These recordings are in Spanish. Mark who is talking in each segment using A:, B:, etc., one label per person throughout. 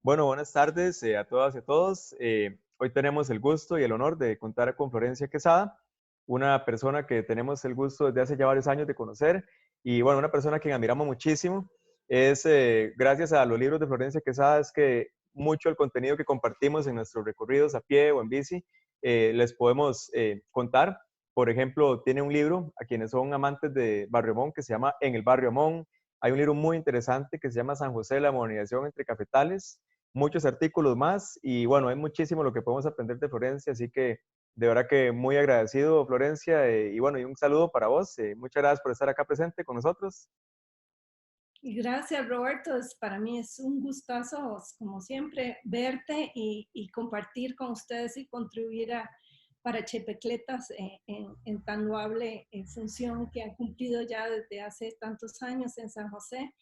A: Bueno, buenas tardes a todas y a todos. Hoy tenemos el gusto y el honor de contar con Florencia Quesada, una persona que tenemos el gusto desde hace ya varios años de conocer y bueno, una persona a quien admiramos muchísimo. Es gracias a los libros de Florencia Quesada es que mucho el contenido que compartimos en nuestros recorridos a pie o en bici les podemos contar. Por ejemplo, tiene un libro a quienes son amantes de Barrio Amón que se llama En el Barrio Amón. Hay un libro muy interesante que se llama San José, la modernización entre cafetales, muchos artículos más y bueno, hay muchísimo lo que podemos aprender de Florencia, así que de verdad que muy agradecido, Florencia, y bueno, y un saludo para vos. Muchas gracias por estar acá presente con nosotros.
B: Y gracias, Roberto. Para mí es un gustazo, como siempre, verte y compartir con ustedes y contribuir para Chepecletas en tan loable función que han cumplido ya desde hace tantos años en San José.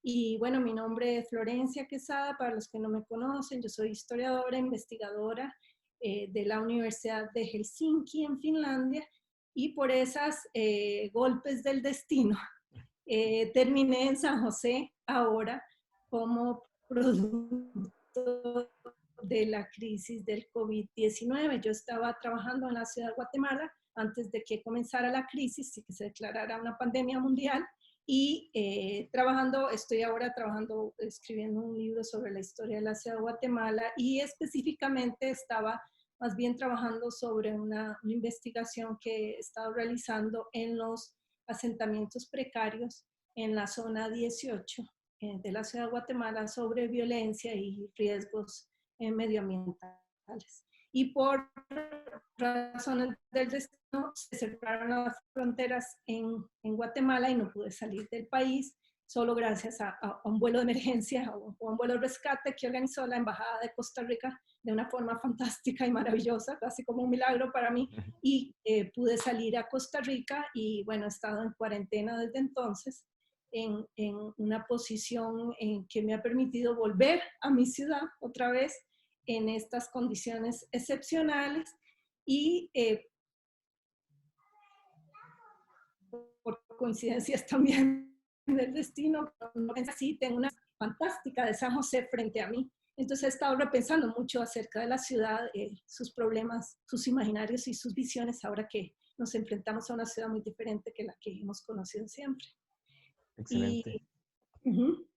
B: Y bueno, mi nombre es Florencia Quesada, para los que no me conocen, yo soy historiadora, investigadora de la Universidad de Helsinki en Finlandia, y por esas golpes del destino terminé en San José ahora como producto de la crisis del COVID-19. Yo estaba trabajando en la ciudad de Guatemala antes de que comenzara la crisis y que se declarara una pandemia mundial. Y estoy ahora trabajando, escribiendo un libro sobre la historia de la ciudad de Guatemala, y específicamente estaba más bien trabajando sobre una investigación que he estado realizando en los asentamientos precarios en la zona 18 de la ciudad de Guatemala sobre violencia y riesgos medioambientales. Y por razones del destino se cerraron las fronteras en Guatemala y no pude salir del país, solo gracias a un vuelo de emergencia o un vuelo de rescate que organizó la Embajada de Costa Rica de una forma fantástica y maravillosa, casi como un milagro para mí, y pude salir a Costa Rica y bueno, he estado en cuarentena desde entonces, en una posición en que me ha permitido volver a mi ciudad otra vez en estas condiciones excepcionales y por coincidencias también del destino, no pensé así, tengo una fantástica de San José frente a mí. Entonces he estado repensando mucho acerca de la ciudad, sus problemas, sus imaginarios y sus visiones, ahora que nos enfrentamos a una ciudad muy diferente que la que hemos conocido siempre. Y
A: Excelente.
B: uh-huh.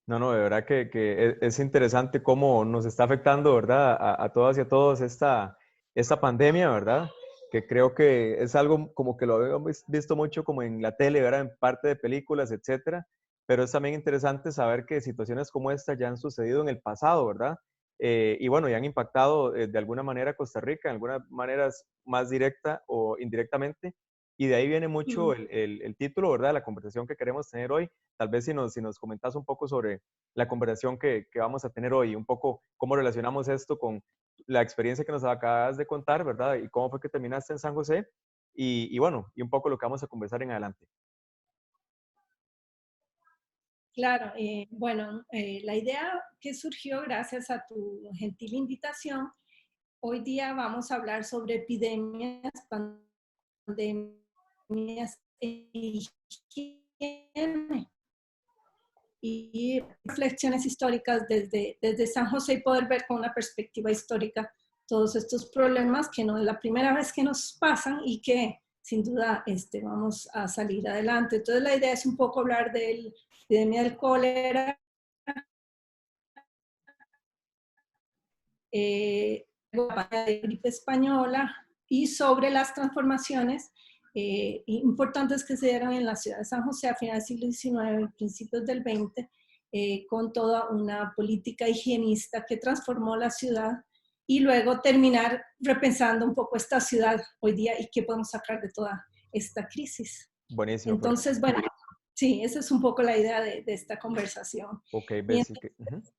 A: No, no, de verdad que es interesante cómo nos está afectando, ¿verdad? A todas y a todos esta pandemia, ¿verdad? Que creo que es algo como que lo habíamos visto mucho como en la tele, ¿verdad? En parte de películas, etcétera. Pero es también interesante saber que situaciones como esta ya han sucedido en el pasado, ¿verdad? Y bueno, ya han impactado de alguna manera a Costa Rica, en algunas maneras más directa o indirectamente. Y de ahí viene mucho el título, ¿verdad? De la conversación que queremos tener hoy. Tal vez si nos comentas un poco sobre la conversación que vamos a tener hoy, un poco cómo relacionamos esto con la experiencia que nos acabas de contar, ¿verdad? Y cómo fue que terminaste en San José. Y bueno, y un poco lo que vamos a conversar en adelante.
B: Claro, bueno, la idea que surgió gracias a tu gentil invitación, hoy día vamos a hablar sobre epidemias, pandemias e higiene y reflexiones históricas desde San José, y poder ver con una perspectiva histórica todos estos problemas que no es la primera vez que nos pasan y que sin duda vamos a salir adelante. Entonces la idea es un poco hablar de la epidemia del cólera, de gripe española y sobre las transformaciones importantes que se dieron en la ciudad de San José a finales del siglo XIX y principios del XX, con toda una política higienista que transformó la ciudad, y luego terminar repensando un poco esta ciudad hoy día y qué podemos sacar de toda esta crisis.
A: Buenísimo,
B: Entonces,
A: Florencia.
B: bueno, sí, esa es un poco la idea de esta conversación.
A: Ok,
B: Y
A: ves,
B: entonces,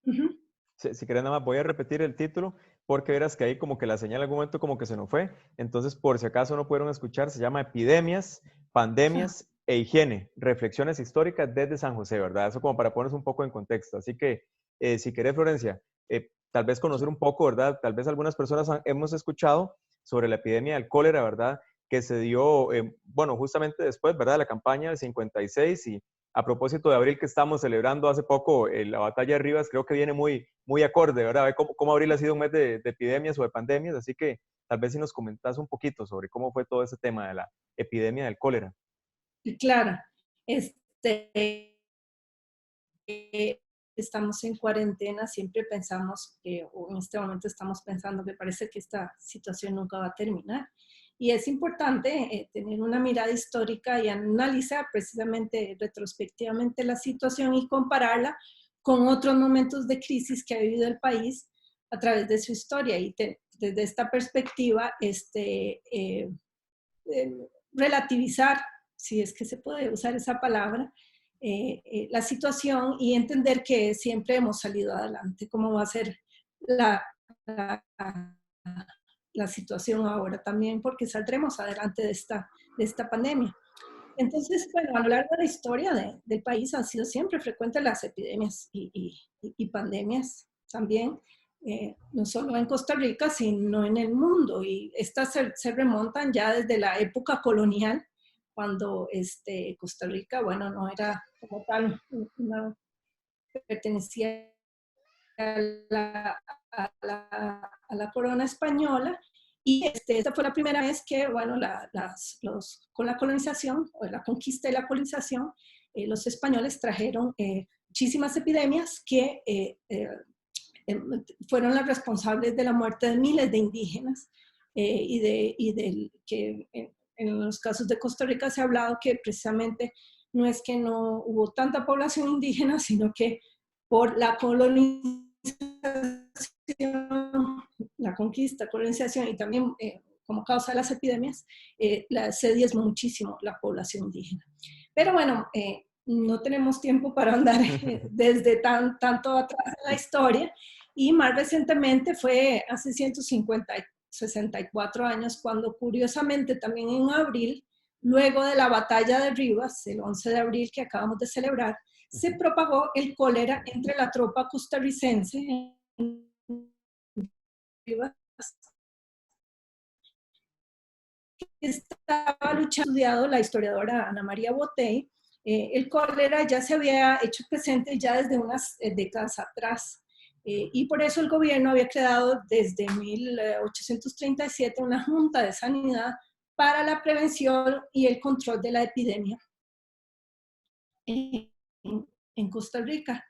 B: uh -huh.
A: si querés nada más voy a repetir el título porque verás que ahí como que la señal en algún momento como que se nos fue. Entonces, por si acaso no pudieron escuchar, se llama Epidemias, Pandemias e Higiene, Reflexiones Históricas desde San José, ¿verdad? Eso como para ponernos un poco en contexto. Así que, si querés, Florencia, tal vez conocer un poco, ¿verdad? Tal vez algunas personas hemos escuchado sobre la epidemia del cólera, ¿verdad? Que se dio, bueno, justamente después, ¿verdad? De la campaña del 56 y a propósito de abril que estamos celebrando hace poco, la batalla de Rivas, creo que viene muy acorde, ¿verdad? Ve cómo abril ha sido un mes de epidemias o de pandemias, así que tal vez si nos comentas un poquito sobre cómo fue todo ese tema de la epidemia del cólera.
B: Y claro, este, estamos en cuarentena, siempre pensamos que, o en este momento estamos pensando que parece que esta situación nunca va a terminar. Y es importante tener una mirada histórica y analizar precisamente retrospectivamente la situación y compararla con otros momentos de crisis que ha vivido el país a través de su historia. Y desde esta perspectiva, relativizar, si es que se puede usar esa palabra, la situación y entender que siempre hemos salido adelante. ¿Cómo va a ser la, la, la situación ahora también? Porque saldremos adelante de esta pandemia. Entonces, bueno, a lo largo de la historia del país han sido siempre frecuentes las epidemias y pandemias también, no solo en Costa Rica, sino en el mundo. Y estas se remontan ya desde la época colonial, cuando Costa Rica, bueno, no era como tal, pertenecía a a la corona española. Y esta fue la primera vez que, bueno, con la colonización, o la conquista y la colonización, los españoles trajeron muchísimas epidemias que fueron las responsables de la muerte de miles de indígenas que en los casos de Costa Rica se ha hablado que precisamente no es que no hubo tanta población indígena, sino que por la colonización, la conquista, colonización y también como causa de las epidemias, se diezmó muchísimo la población indígena. Pero bueno, no tenemos tiempo para andar desde tanto atrás en la historia, y más recientemente fue hace 64 años, cuando curiosamente también en abril, luego de la batalla de Rivas, el 11 de abril que acabamos de celebrar, se propagó el cólera entre la tropa costarricense en Rivas, estaba luchando, estudiado la historiadora Ana María Botey. El cólera ya se había hecho presente ya desde unas décadas atrás, y por eso el gobierno había creado desde 1837 una Junta de Sanidad para la prevención y el control de la epidemia en Costa Rica.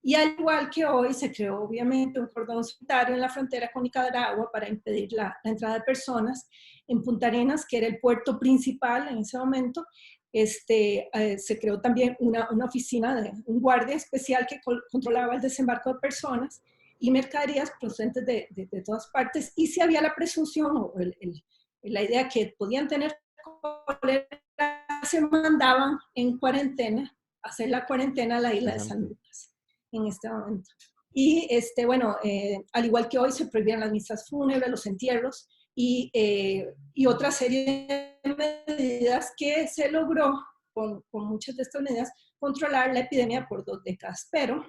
B: Y al igual que hoy, se creó obviamente un cordón sanitario en la frontera con Nicaragua para impedir la entrada de personas. En Punta Arenas, que era el puerto principal en ese momento, se creó también una oficina de un guardia especial que controlaba el desembarco de personas y mercaderías procedentes de todas partes. Y si había la presunción o la idea que podían tener cólera, se mandaban en cuarentena, hacer la cuarentena a la isla de San Lucas en este momento. Y bueno, al igual que hoy se prohibían las misas fúnebres, los entierros y otra serie de medidas que se logró con muchas de estas medidas controlar la epidemia por 2 décadas. Pero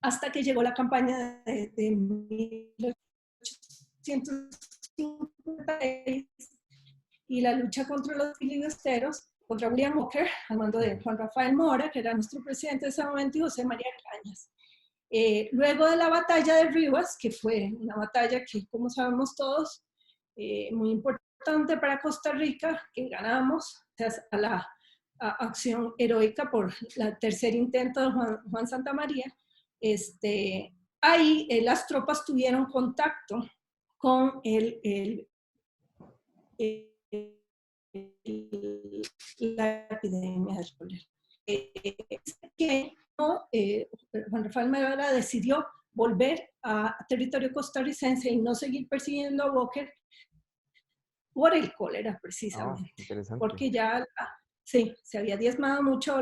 B: hasta que llegó la campaña de 1856 y la lucha contra los filibusteros, contra William Walker, al mando de Juan Rafael Mora, que era nuestro presidente de ese momento, y José María Cañas. Luego de la batalla de Rivas, que fue una batalla que, como sabemos todos, muy importante para Costa Rica, que ganamos gracias a la acción heroica por el tercer intento de Juan Santamaría, ahí las tropas tuvieron contacto con la epidemia del cólera. Juan Rafael Mora decidió volver a territorio costarricense y no seguir persiguiendo a Walker por el cólera precisamente, porque ya sí, se había diezmado mucho,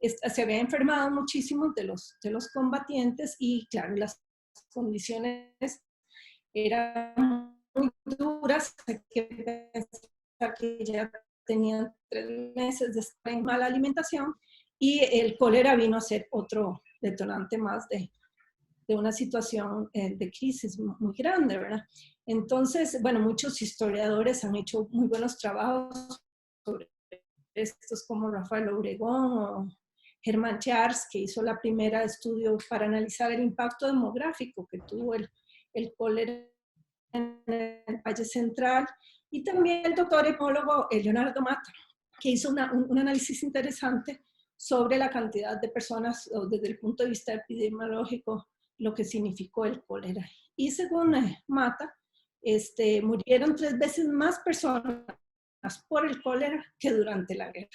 B: se había enfermado muchísimo de los combatientes, y claro, las condiciones eran muy duras. Hay que pensar que ya tenían 3 meses de estar en mala alimentación, y el cólera vino a ser otro detonante más de una situación de crisis muy grande, ¿verdad? Entonces, bueno, muchos historiadores han hecho muy buenos trabajos sobre estos como Rafael Obregón o Germán Chars, que hizo la primera estudio para analizar el impacto demográfico que tuvo el cólera en el Valle Central, y también el doctor epidemiólogo Leonardo Mata, que hizo un análisis interesante sobre la cantidad de personas desde el punto de vista epidemiológico, lo que significó el cólera. Y según Mata, murieron 3 veces más personas por el cólera que durante la guerra.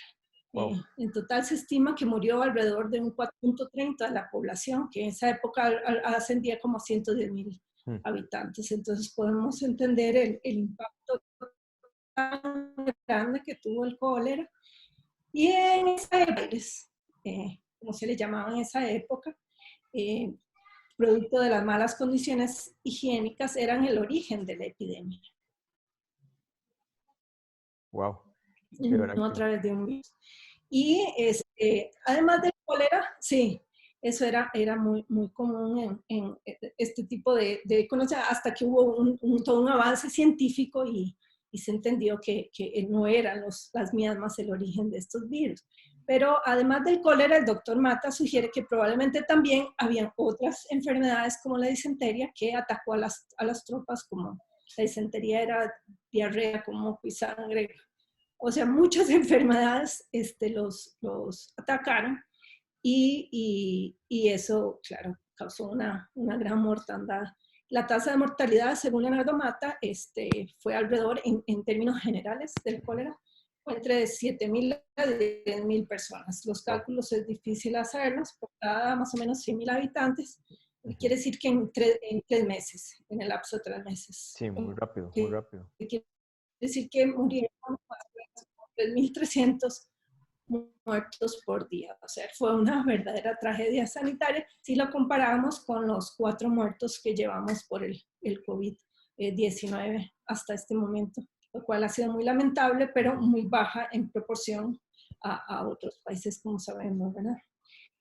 A: Wow.
B: En total se estima que murió alrededor de un 4.30 de la población, que en esa época ascendía como a 110,000 habitantes. Entonces podemos entender el impacto tan grande que tuvo el cólera. Y en esa época, como se le llamaba en esa época, producto de las malas condiciones higiénicas, eran el origen de la epidemia.
A: Wow.
B: No a través de un virus. Y además del cólera, sí, eso era muy, muy común en este tipo de conocer, hasta que hubo todo un avance científico y se entendió que no eran las miasmas el origen de estos virus. Pero además del cólera, el doctor Mata sugiere que probablemente también habían otras enfermedades como la disentería que atacó a las tropas, como la disentería era diarrea, como y sangre. O sea, muchas enfermedades los atacaron y eso, claro, causó una gran mortandad. La tasa de mortalidad, según Leonardo Mata, fue alrededor, en términos generales del cólera, fue entre 7,000 a 10,000 personas. Los cálculos es difícil hacerlos por cada más o menos 100,000 habitantes. Quiere decir que en 3 meses, en el lapso de 3 meses.
A: Sí, muy rápido, muy rápido.
B: Quiere decir que murieron 3.300 muertos por día. O sea, fue una verdadera tragedia sanitaria si lo comparamos con los 4 muertos que llevamos por el COVID-19 hasta este momento, lo cual ha sido muy lamentable, pero muy baja en proporción a otros países, como sabemos, ¿verdad?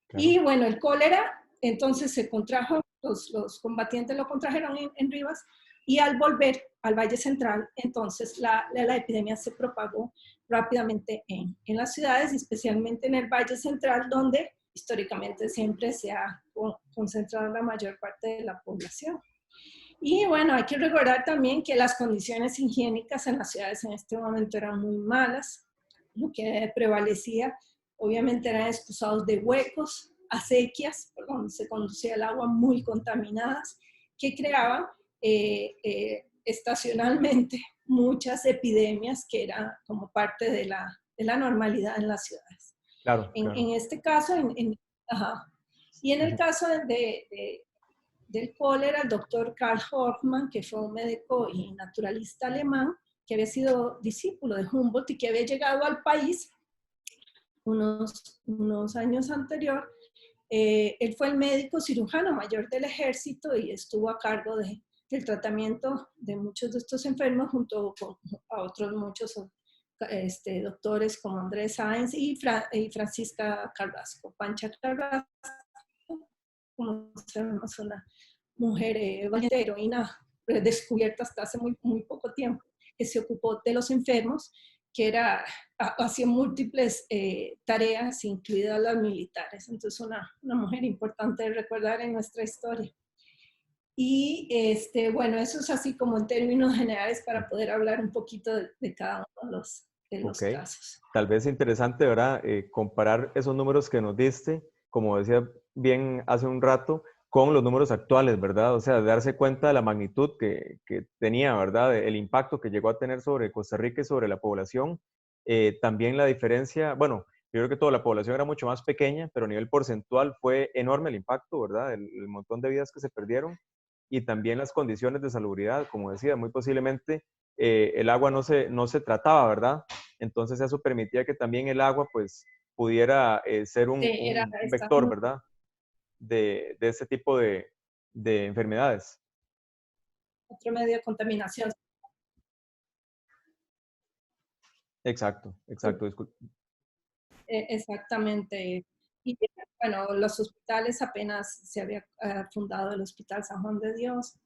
B: Claro. Y bueno, el cólera, entonces se contrajo, los combatientes lo contrajeron en Rivas, y al volver al Valle Central, entonces la epidemia se propagó rápidamente en las ciudades, especialmente en el Valle Central, donde históricamente siempre se ha concentrado la mayor parte de la población. Y bueno, hay que recordar también que las condiciones higiénicas en las ciudades en este momento eran muy malas. Lo que prevalecía, obviamente, eran excusados de huecos, acequias, por donde se conducía el agua, muy contaminadas, que creaban estacionalmente muchas epidemias que eran como parte de la normalidad en las ciudades.
A: Claro,
B: en este caso, y en el caso del cólera, el doctor Karl Hoffmann, que fue un médico y naturalista alemán, que había sido discípulo de Humboldt y que había llegado al país unos años anterior. Él fue el médico cirujano mayor del ejército y estuvo a cargo del tratamiento de muchos de estos enfermos junto a otros muchos doctores como Andrés Sáenz y Francisca Carrasco. Pancha Carrasco, como sabemos, una mujer valiente, heroína, descubierta hasta hace muy, muy poco tiempo, que se ocupó de los enfermos, que hacía múltiples tareas, incluidas las militares. Entonces, una mujer importante de recordar en nuestra historia. Y bueno, eso es así como en términos generales para poder hablar un poquito de cada uno de los casos.
A: Tal vez interesante, ¿verdad? Comparar esos números que nos diste, como decía bien hace un rato, con los números actuales, ¿verdad? O sea, darse cuenta de la magnitud que tenía, ¿verdad? El impacto que llegó a tener sobre Costa Rica y sobre la población. También la diferencia, bueno, yo creo que toda la población era mucho más pequeña, pero a nivel porcentual fue enorme el impacto, ¿verdad? El montón de vidas que se perdieron y también las condiciones de salubridad, como decía, muy posiblemente el agua no se trataba, ¿verdad? Entonces eso permitía que también el agua pues pudiera ser un vector, ¿verdad? De este tipo de enfermedades.
B: Otro medio de contaminación.
A: Exacto, exacto.
B: Exactamente. Y bueno, los hospitales apenas se había fundado el Hospital San Juan de Dios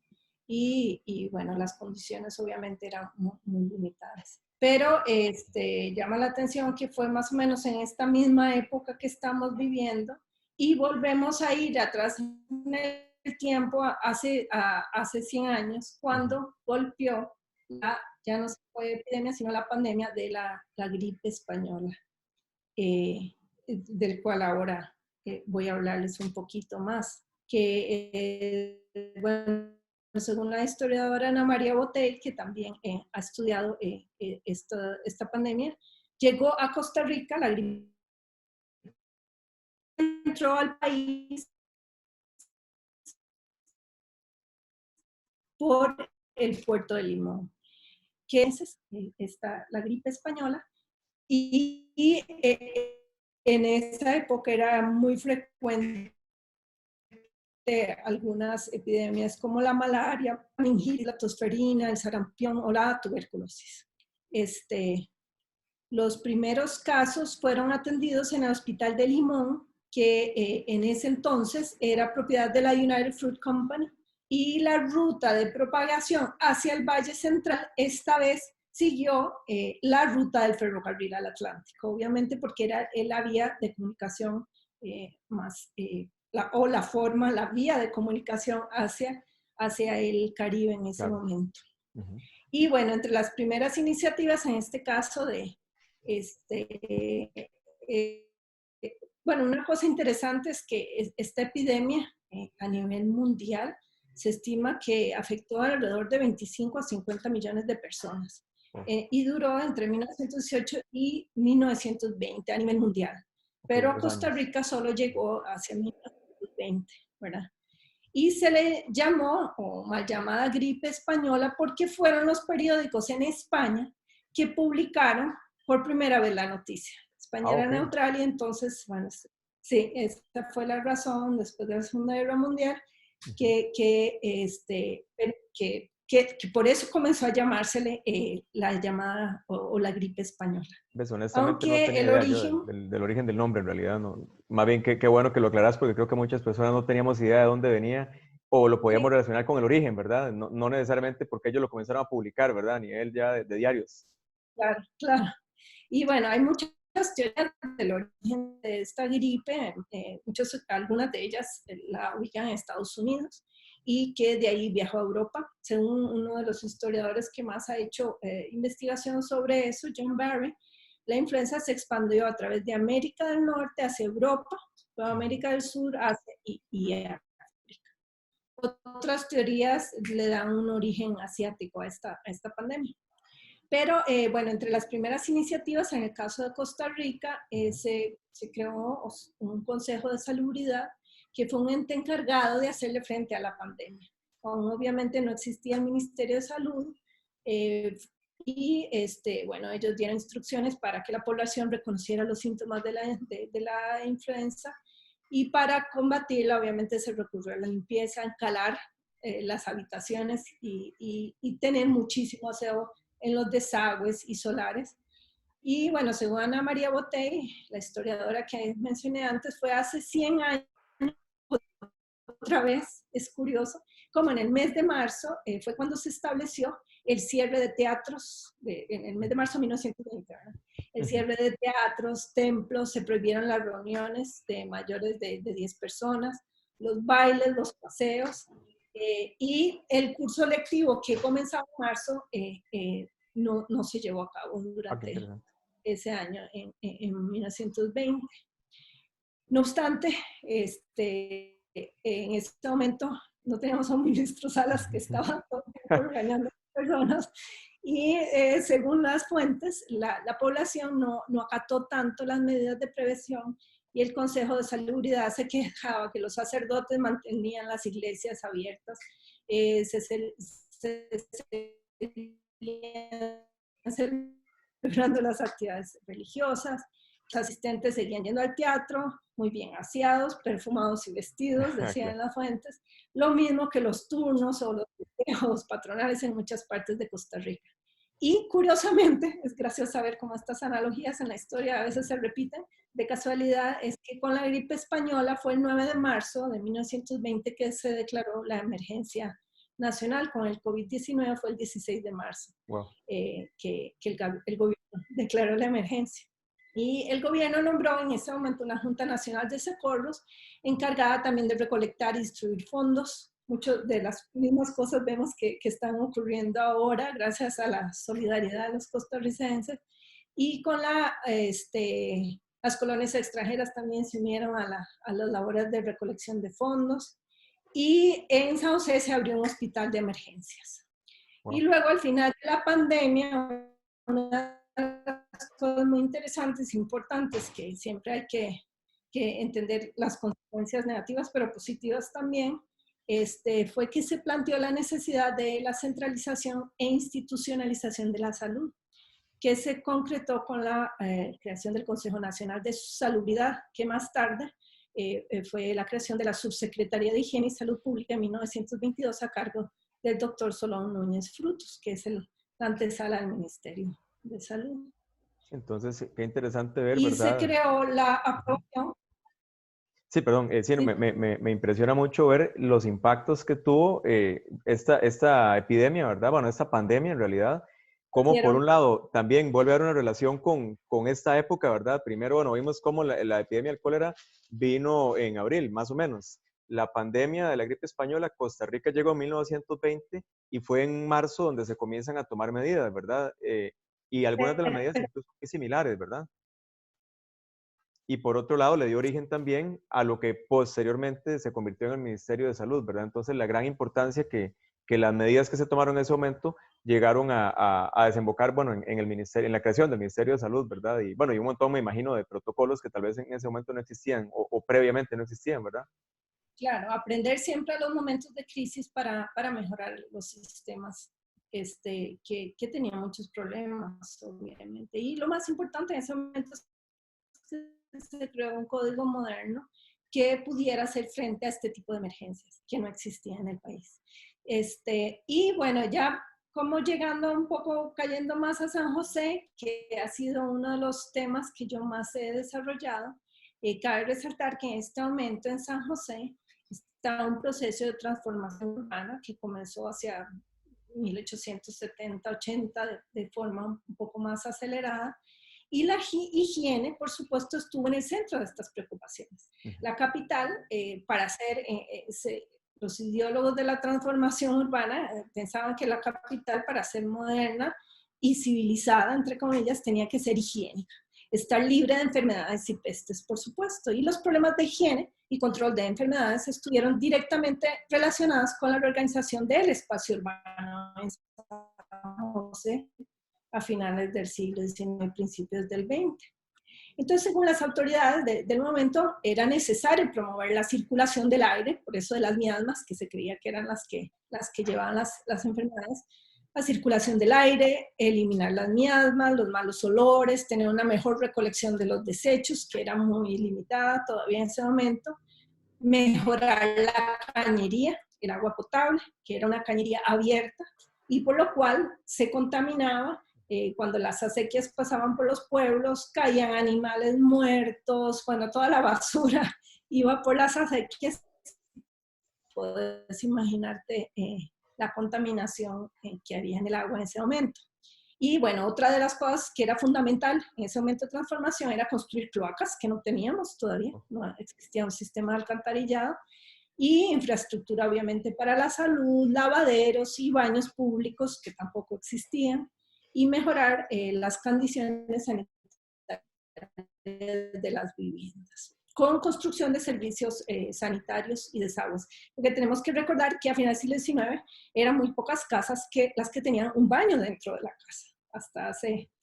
B: y bueno, las condiciones obviamente eran muy, muy limitadas. Pero llama la atención que fue más o menos en esta misma época que estamos viviendo y volvemos a ir atrás en el tiempo, hace 100 años, cuando golpeó, ya no fue epidemia, sino la pandemia de la gripe española, del cual ahora voy a hablarles un poquito más. Bueno, según la historiadora Ana María Botey, que también ha estudiado esta pandemia, llegó a Costa Rica, la gripe entró al país por el puerto de Limón, que es la gripe española, y en esa época era muy frecuente algunas epidemias como la malaria, la meningitis, la tosferina, el sarampión o la tuberculosis. Los primeros casos fueron atendidos en el Hospital de Limón, que en ese entonces era propiedad de la United Fruit Company, y la ruta de propagación hacia el Valle Central esta vez siguió la ruta del ferrocarril al Atlántico, obviamente porque era la vía de comunicación más, la vía de comunicación hacia el Caribe en ese momento. Y bueno, entre las primeras iniciativas, en este caso bueno, una cosa interesante es que esta epidemia a nivel mundial se estima que afectó alrededor de 25 a 50 millones de personas y duró entre 1918 y 1920 a nivel mundial. Pero a Costa Rica solo llegó hacia 1920, ¿verdad? Y se le llamó, o mal llamada gripe española, porque fueron los periódicos en España que publicaron por primera vez la noticia. España era neutral y entonces, bueno, sí, esta fue la razón después de la Segunda Guerra Mundial que por eso comenzó a llamársele la llamada o la gripe española.
A: Pues honestamente no tenía idea yo del origen del nombre en realidad. No. Más bien qué bueno que lo aclaras porque creo que muchas personas no teníamos idea de dónde venía o lo podíamos relacionar con el origen, ¿verdad? No necesariamente porque ellos lo comenzaron a publicar, ¿verdad? A nivel ya de diarios.
B: Claro, claro. Y bueno, hay muchas teorías del origen de esta gripe, algunas de ellas la ubican en Estados Unidos y que de ahí viajó a Europa. Según uno de los historiadores que más ha hecho investigación sobre eso, John Barry, la influenza se expandió a través de América del Norte hacia Europa, toda América del Sur, Asia y África. Otras teorías le dan un origen asiático a esta pandemia. Pero bueno, entre las primeras iniciativas, en el caso de Costa Rica, se creó un Consejo de Salubridad que fue un ente encargado de hacerle frente a la pandemia. Obviamente no existía el Ministerio de Salud y bueno, ellos dieron instrucciones para que la población reconociera los síntomas de la influenza y para combatirla obviamente se recurrió a la limpieza, a encalar las habitaciones y tener muchísimo aseo en los desagües y solares. Y bueno, según Ana María Botey, la historiadora que mencioné antes, fue hace 100 años, otra vez, es curioso, como en el mes de marzo fue cuando se estableció el cierre de teatros, en el mes de marzo de 1920, ¿verdad? El cierre de teatros, templos, se prohibieron las reuniones de mayores de 10 personas, los bailes, los paseos, y el curso lectivo que comenzaba en marzo no se llevó a cabo durante ese año, en 1920. No obstante, en este momento no teníamos a un ministro Salas que estaba regañando personas y según las fuentes, la población no acató tanto las medidas de prevención y el Consejo de Salubridad se quejaba que los sacerdotes mantenían las iglesias abiertas, celebrando las actividades religiosas, los asistentes seguían yendo al teatro, muy bien aseados, perfumados y vestidos, decían las fuentes, lo mismo que los turnos o los festejos patronales en muchas partes de Costa Rica. Y curiosamente, es gracioso saber cómo estas analogías en la historia a veces se repiten, de casualidad es que con la gripe española fue el 9 de marzo de 1920 que se declaró la emergencia nacional con el COVID-19 fue el 16 de marzo,
A: Wow.
B: que el gobierno declaró la emergencia. Y el gobierno nombró en ese momento una Junta Nacional de Socorros encargada también de recolectar y distribuir fondos. Muchas de las mismas cosas vemos que están ocurriendo ahora gracias a la solidaridad de los costarricenses. Y con las colonias extranjeras también se unieron a las labores de recolección de fondos. Y en San José se abrió un hospital de emergencias.
A: Wow.
B: Y luego al final de la pandemia, una de las cosas muy interesantes e importantes que siempre hay que entender las consecuencias negativas, pero positivas también, fue que se planteó la necesidad de la centralización e institucionalización de la salud, que se concretó con la creación del Consejo Nacional de Salubridad, que más tarde fue la creación de la Subsecretaría de Higiene y Salud Pública en 1922 a cargo del doctor Solón Núñez Frutos, que es la antesala del Ministerio de Salud.
A: Entonces, qué interesante ver,
B: Y se
A: ¿verdad?
B: creó la aprobación.
A: Sí, perdón, sí,
B: Sí,
A: me impresiona mucho ver los impactos que tuvo esta epidemia, ¿verdad? Bueno, esta pandemia en realidad, como por un lado también vuelve a haber una relación con esta época, ¿verdad? Primero, bueno, vimos cómo la epidemia del cólera vino en abril, más o menos. La pandemia de la gripe española, Costa Rica llegó en 1920 y fue en marzo donde se comienzan a tomar medidas, ¿verdad? Y algunas de las medidas incluso muy similares, ¿verdad? Y por otro lado le dio origen también a lo que posteriormente se convirtió en el Ministerio de Salud, ¿verdad? Entonces la gran importancia que las medidas que se tomaron en ese momento llegaron a desembocar, bueno, en el ministerio, en la creación del Ministerio de Salud, ¿verdad? Y bueno, y un montón, me imagino, de protocolos que tal vez en ese momento no existían o previamente no existían, ¿verdad?
B: claro, aprender siempre a los momentos de crisis para mejorar los sistemas que tenían muchos problemas, obviamente. Y lo más importante en ese momento es que se creó un código moderno que pudiera hacer frente a este tipo de emergencias que no existían en el país. Y bueno, ya como llegando un poco, cayendo más a San José, que ha sido uno de los temas que yo más he desarrollado, cabe resaltar que en este momento en San José está un proceso de transformación urbana que comenzó hacia 1870-80 de forma un poco más acelerada. Y la higiene, por supuesto, estuvo en el centro de estas preocupaciones. La capital, para hacer, los ideólogos de la transformación urbana pensaban que la capital, para ser moderna y civilizada, entre comillas, tenía que ser higiénica, estar libre de enfermedades y pestes, por supuesto. Y los problemas de higiene y control de enfermedades estuvieron directamente relacionados con la reorganización del espacio urbano en San José a finales del siglo XIX y principios del XX. Entonces, según las autoridades del momento, era necesario promover la circulación del aire, por eso de las miasmas, que se creía que eran las que llevaban las enfermedades, la circulación del aire, eliminar las miasmas, los malos olores, tener una mejor recolección de los desechos, que era muy limitada todavía en ese momento, mejorar la cañería, el agua potable, que era una cañería abierta, y por lo cual se contaminaba. Cuando las acequias pasaban por los pueblos, caían animales muertos, bueno, toda la basura iba por las acequias. Puedes imaginarte la contaminación que había en el agua en ese momento. Y bueno, otra de las cosas que era fundamental en ese momento de transformación era construir cloacas, que no teníamos todavía, no existía un sistema de alcantarillado, y infraestructura obviamente para la salud, lavaderos y baños públicos que tampoco existían, y mejorar las condiciones sanitarias de las viviendas con construcción de servicios sanitarios y desaguas. Porque tenemos que recordar que a finales del siglo XIX eran muy pocas casas las que tenían un baño dentro de la casa.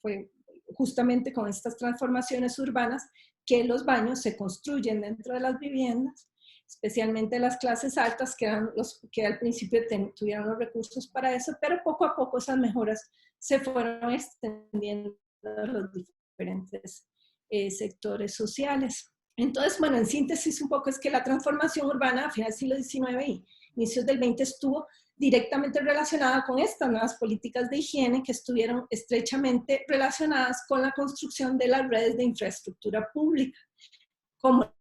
B: Fue justamente con estas transformaciones urbanas que los baños se construyen dentro de las viviendas, especialmente las clases altas, que eran los que al principio tuvieron los recursos para eso, pero poco a poco esas mejoras se fueron extendiendo a los diferentes sectores sociales. Entonces, bueno, en síntesis un poco es que la transformación urbana a finales del siglo XIX y inicios del XX estuvo directamente relacionada con estas nuevas políticas de higiene que estuvieron estrechamente relacionadas con la construcción de las redes de infraestructura pública, como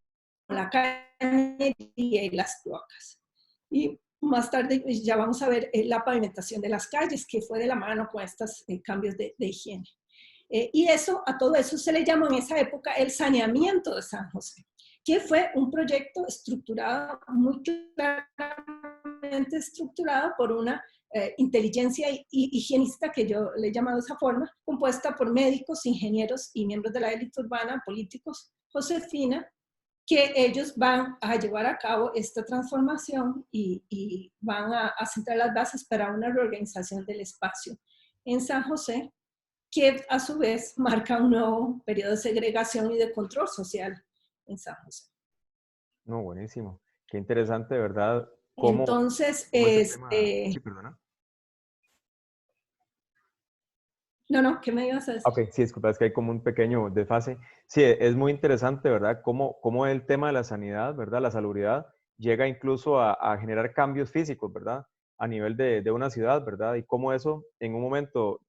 B: la cañería y las cloacas. Y más tarde ya vamos a ver la pavimentación de las calles, que fue de la mano con estos cambios de higiene. Y eso, a todo eso se le llamó en esa época el saneamiento de San José, que fue un proyecto estructurado, muy claramente estructurado por una inteligencia higienista, que yo le he llamado de esa forma, compuesta por médicos, ingenieros y miembros de la élite urbana, políticos, Josefina, que ellos van a llevar a cabo esta transformación y van a sentar las bases para una reorganización del espacio en San José, que a su vez marca un nuevo periodo de segregación y de control social en San José.
A: No, buenísimo. Qué interesante, ¿verdad?
B: Entonces,
A: Cómo ese tema... Sí, perdona.
B: No, ¿qué me ibas a decir?
A: Ok, sí, disculpa, es que hay como un pequeño desfase. Sí, es muy interesante, ¿verdad? Cómo el tema de la sanidad, ¿verdad? La salubridad llega incluso a generar cambios físicos, ¿verdad? A nivel de una ciudad, ¿verdad? Y cómo eso en un momento,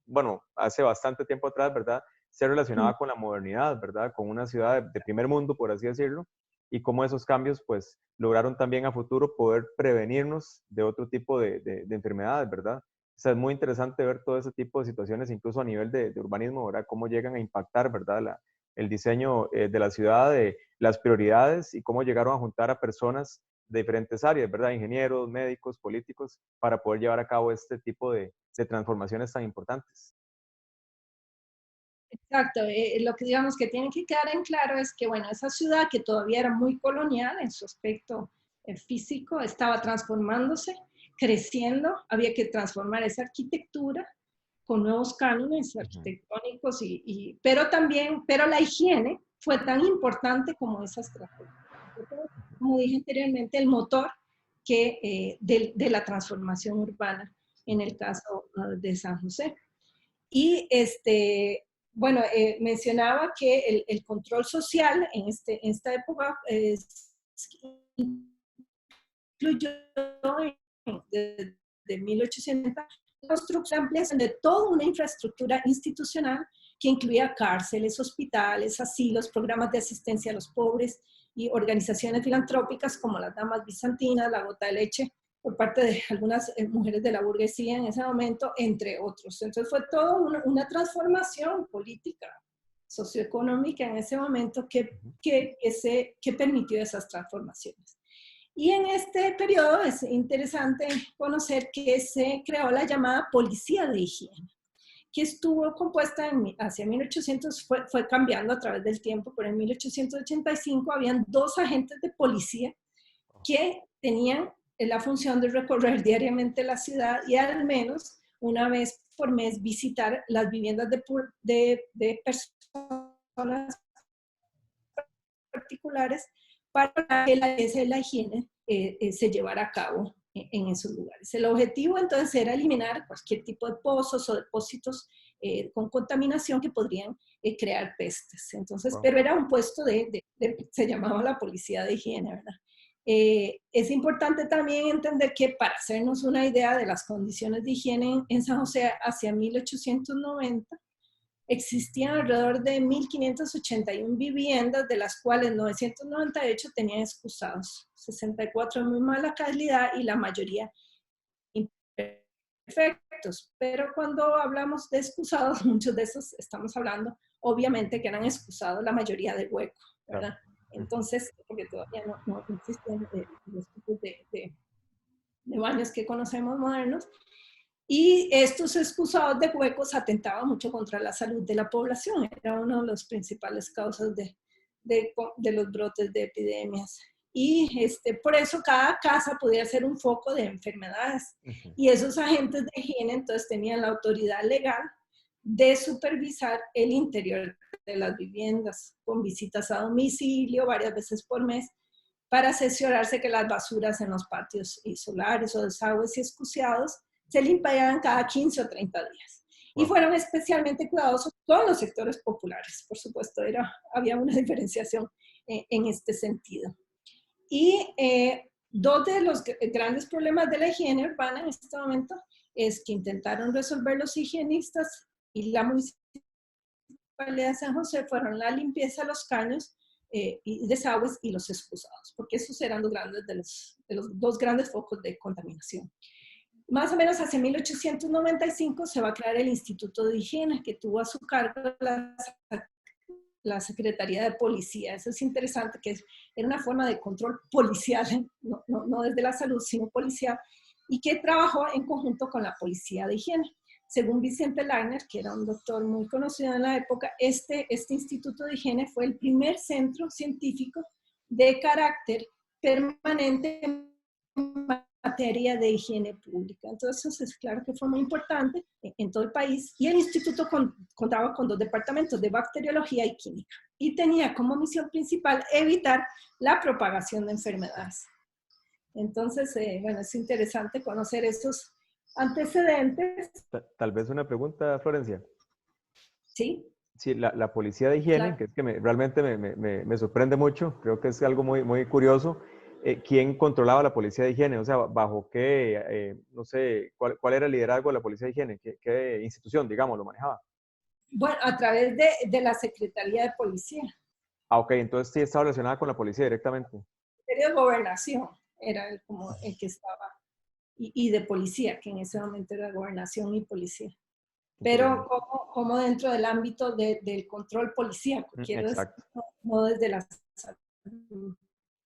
A: bueno, hace bastante tiempo atrás, ¿verdad? Se relacionaba con la modernidad, ¿verdad? Con una ciudad de primer mundo, por así decirlo, y cómo esos cambios, pues, lograron también a futuro poder prevenirnos de otro tipo de enfermedades, ¿verdad? O sea, es muy interesante ver todo ese tipo de situaciones, incluso a nivel de urbanismo, ¿verdad? Cómo llegan a impactar, ¿verdad? El diseño de la ciudad, de las prioridades y cómo llegaron a juntar a personas de diferentes áreas, ¿verdad? Ingenieros, médicos, políticos, para poder llevar a cabo este tipo de transformaciones tan importantes.
B: Exacto, lo que digamos que tiene que quedar en claro es que, bueno, esa ciudad que todavía era muy colonial en su aspecto físico, estaba transformándose, creciendo, había que transformar esa arquitectura con nuevos cánones arquitectónicos, pero la higiene fue tan importante como esas transformaciones. Como dije anteriormente, el motor de la transformación urbana en el caso de San José. Y bueno, mencionaba que el control social en esta época incluyó desde 1800 la construcción ampliación de toda una infraestructura institucional que incluía cárceles, hospitales, asilos, programas de asistencia a los pobres y organizaciones filantrópicas como las Damas Bizantinas, la Gota de Leche, por parte de algunas mujeres de la burguesía en ese momento, entre otros. Entonces fue toda una transformación política, socioeconómica en ese momento que permitió esas transformaciones. Y en este periodo es interesante conocer que se creó la llamada Policía de Higiene, que estuvo compuesta hacia 1800, fue cambiando a través del tiempo, pero en 1885 habían 2 agentes de policía que tenían la función de recorrer diariamente la ciudad y al menos una vez por mes visitar las viviendas de personas particulares para que la higiene se llevara a cabo en esos lugares. El objetivo entonces era eliminar cualquier tipo de pozos o depósitos con contaminación que podrían crear pestes. Entonces, pero era un puesto se llamaba la policía de higiene, ¿verdad? Es importante también entender que para hacernos una idea de las condiciones de higiene en San José hacia 1890, existían alrededor de 1.581 viviendas, de las cuales 998 tenían excusados, 64 de muy mala calidad y la mayoría imperfectos. Pero cuando hablamos de excusados, muchos de esos estamos hablando, obviamente, que eran excusados la mayoría de hueco, ¿verdad? Entonces, porque todavía no existen los tipos de baños que conocemos modernos. Y estos excusados de huecos atentaban mucho contra la salud de la población. Era una de las principales causas de los brotes de epidemias. Y por eso cada casa podía ser un foco de enfermedades. Y esos agentes de higiene entonces tenían la autoridad legal de supervisar el interior de las viviendas, con visitas a domicilio varias veces por mes, para cerciorarse que las basuras en los patios y solares o desagües y excusados se limpiaban cada 15 o 30 días. Wow. Y fueron especialmente cuidadosos con los sectores populares, por supuesto, había una diferenciación en este sentido. Y dos de los grandes problemas de la higiene urbana en este momento es que intentaron resolver los higienistas y la Municipalidad de San José fueron la limpieza de los caños, y desagües y los excusados, porque esos eran los grandes de los dos grandes focos de contaminación. Más o menos hacia 1895 se va a crear el Instituto de Higiene, que tuvo a su cargo la Secretaría de Policía. Eso es interesante, que era una forma de control policial, no desde la salud, sino policial, y que trabajó en conjunto con la Policía de Higiene. Según Vicente Lagner, que era un doctor muy conocido en la época, este Instituto de Higiene fue el primer centro científico de carácter permanente en materia de higiene pública. Entonces, es claro que fue muy importante en todo el país. Y el instituto contaba con 2 departamentos, de bacteriología y química. Y tenía como misión principal evitar la propagación de enfermedades. Entonces, bueno, es interesante conocer estos antecedentes.
A: Tal vez una pregunta, Florencia.
B: Sí.
A: Sí, la policía de higiene,
B: Claro.
A: que es que realmente me sorprende mucho, creo que es algo muy, muy curioso. ¿Quién controlaba la policía de higiene? O sea, ¿bajo qué, no sé, cuál era el liderazgo de la policía de higiene? ¿Qué institución, digamos, lo manejaba?
B: Bueno, a través de la Secretaría de Policía.
A: Ah, ok, entonces sí estaba relacionada con la policía directamente.
B: El Ministerio de Gobernación era como el que estaba, y de policía, que en ese momento era gobernación y policía. Pero
A: Interesante.
B: como dentro del ámbito del control policíaco, quiero decir,
A: Exacto.
B: no desde la salud.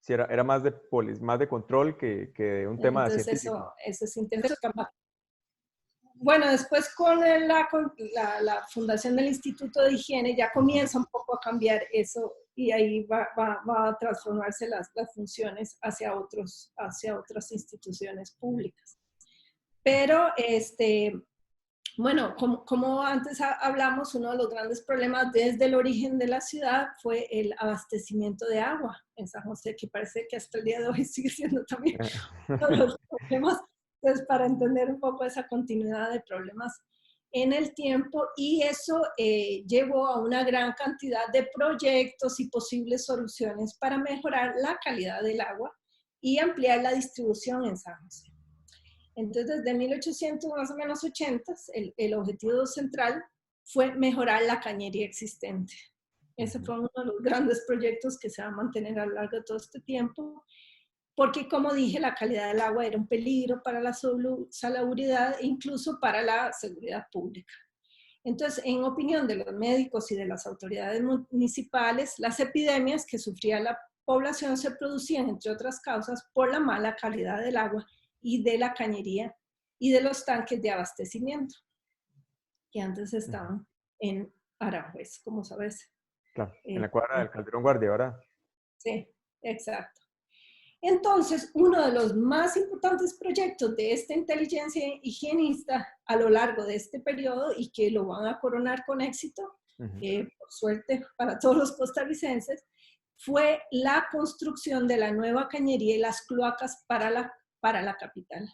A: Sí, era más de control que de un tema
B: Entonces
A: científico.
B: eso es interesante. Bueno, después con la fundación del Instituto de Higiene ya comienza un poco a cambiar eso y ahí va a transformarse las funciones hacia otras instituciones públicas. Pero, bueno, como antes hablamos, uno de los grandes problemas desde el origen de la ciudad fue el abastecimiento de agua en San José, que parece que hasta el día de hoy sigue siendo también uno de los problemas. Entonces, para entender un poco esa continuidad de problemas en el tiempo, y eso llevó a una gran cantidad de proyectos y posibles soluciones para mejorar la calidad del agua y ampliar la distribución en San José. Entonces, desde 1800 más o menos 80, el objetivo central fue mejorar la cañería existente. Ese fue uno de los grandes proyectos que se va a mantener a lo largo de todo este tiempo, porque como dije, la calidad del agua era un peligro para la salubridad e incluso para la seguridad pública. Entonces, en opinión de los médicos y de las autoridades municipales, las epidemias que sufría la población se producían, entre otras causas, por la mala calidad del agua y de la cañería y de los tanques de abastecimiento, que antes estaban en Aranjuez, como sabes.
A: Claro, en la cuadra del Calderón Guardia, ¿verdad?
B: Sí, exacto. Entonces, uno de los más importantes proyectos de esta inteligencia higienista a lo largo de este periodo y que lo van a coronar con éxito, por suerte para todos los costarricenses, fue la construcción de la nueva cañería y las cloacas para la capital,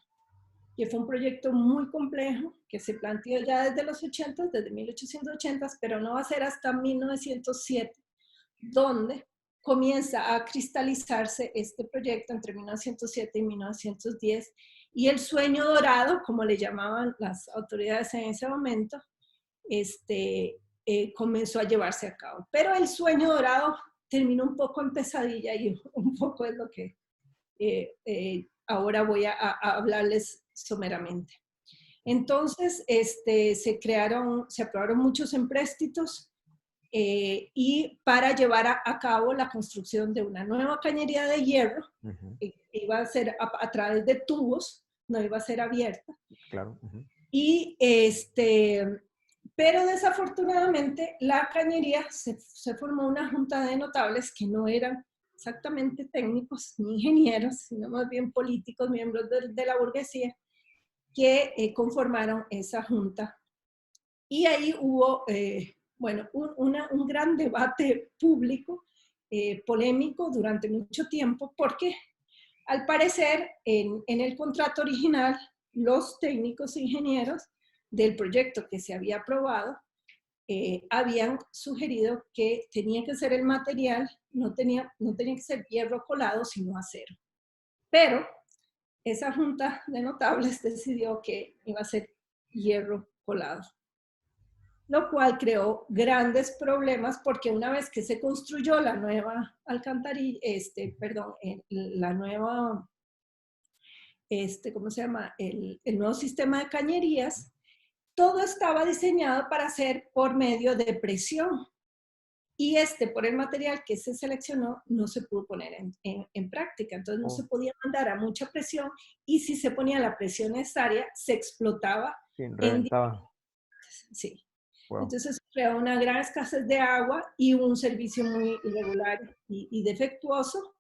B: que fue un proyecto muy complejo que se planteó ya desde los 80, desde 1880, pero no va a ser hasta 1907, donde comienza a cristalizarse este proyecto entre 1907 y 1910, y el sueño dorado, como le llamaban las autoridades en ese momento, comenzó a llevarse a cabo. Pero el sueño dorado terminó un poco en pesadilla y un poco es lo que ahora voy a hablarles someramente. Entonces, se aprobaron muchos empréstitos y para llevar a cabo la construcción de una nueva cañería de hierro, iba a ser a través de tubos, no iba a ser abierta.
A: Claro.
B: Y pero desafortunadamente la cañería se formó una junta de notables que no eran exactamente técnicos ni ingenieros, sino más bien políticos, miembros de la burguesía, que conformaron esa junta. Y ahí hubo, bueno, un gran debate público, polémico durante mucho tiempo, porque al parecer en el contrato original los técnicos e ingenieros del proyecto que se había aprobado habían sugerido que tenía que ser el material, no tenía que ser hierro colado, sino acero. Pero esa junta de notables decidió que iba a ser hierro colado. lo cual creó grandes problemas porque una vez que se construyó la nueva alcantarilla, la nueva, ¿cómo se llama? El nuevo sistema de cañerías, todo estaba diseñado para hacer por medio de presión. Y por el material que se seleccionó, no se pudo poner en práctica. Entonces no se podía mandar a mucha presión y si se ponía la presión necesaria, se explotaba.
A: Sí, reventaba.
B: Sí.
A: Wow.
B: Entonces creó una gran escasez de agua y un servicio muy irregular y defectuoso.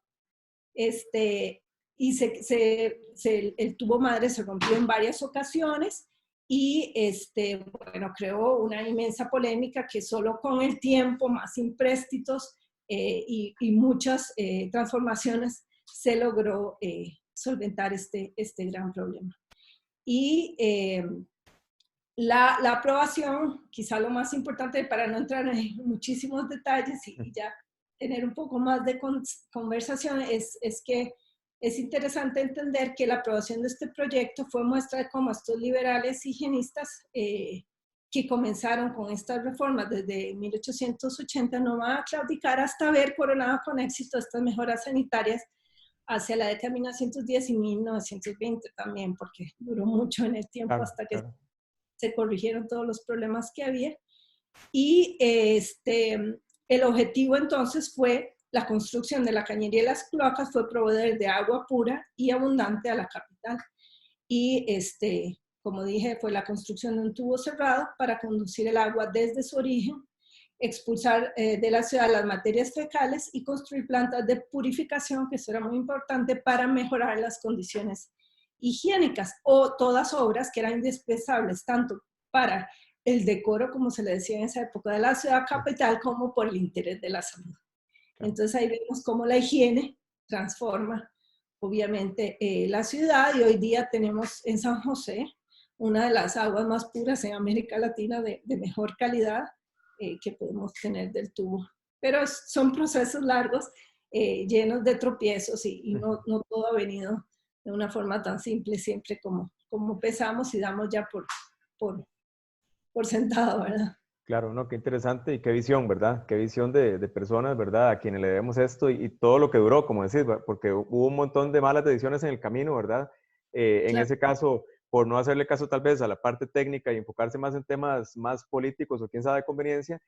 B: Y el tubo madre se rompió en varias ocasiones y bueno, creó una inmensa polémica que solo con el tiempo, más empréstitos y muchas transformaciones se logró solventar este gran problema. Y la aprobación, quizá lo más importante para no entrar en muchísimos detalles y ya tener un poco más de conversación, es que es interesante entender que la aprobación de este proyecto fue muestra de cómo estos liberales higienistas que comenzaron con estas reformas desde 1880 no van a claudicar hasta haber coronado con éxito estas mejoras sanitarias hacia la década de 1910 y 1920 también, porque duró mucho en el tiempo
A: Claro,
B: hasta que
A: claro.
B: se corrigieron todos los problemas que había. Y el objetivo entonces fue la construcción de la cañería y las cloacas, fue proveer de agua pura y abundante a la capital. Y como dije, fue la construcción de un tubo cerrado para conducir el agua desde su origen, expulsar de la ciudad las materias fecales y construir plantas de purificación, que eso era muy importante para mejorar las condiciones higiénicas, o todas obras que eran indispensables tanto para el decoro, como se le decía en esa época, de la ciudad capital, como por el interés de la salud.
A: Claro.
B: Entonces ahí vemos cómo la higiene transforma obviamente la ciudad, y hoy día tenemos en San José una de las aguas más puras en América Latina de mejor calidad que podemos tener del tubo. Pero son procesos largos, llenos de tropiezos y no todo ha venido de una forma tan simple siempre como pensamos y damos ya por sentado, ¿verdad?
A: Claro, no, qué interesante y qué visión, ¿verdad? Qué visión de personas, ¿verdad? A quienes le debemos esto y todo lo que duró, como decís, porque hubo un montón de malas decisiones en el camino, ¿verdad? En
B: Claro.
A: ese caso, por no hacerle caso tal vez a la parte técnica y enfocarse más en temas más políticos o quién sabe de conveniencia,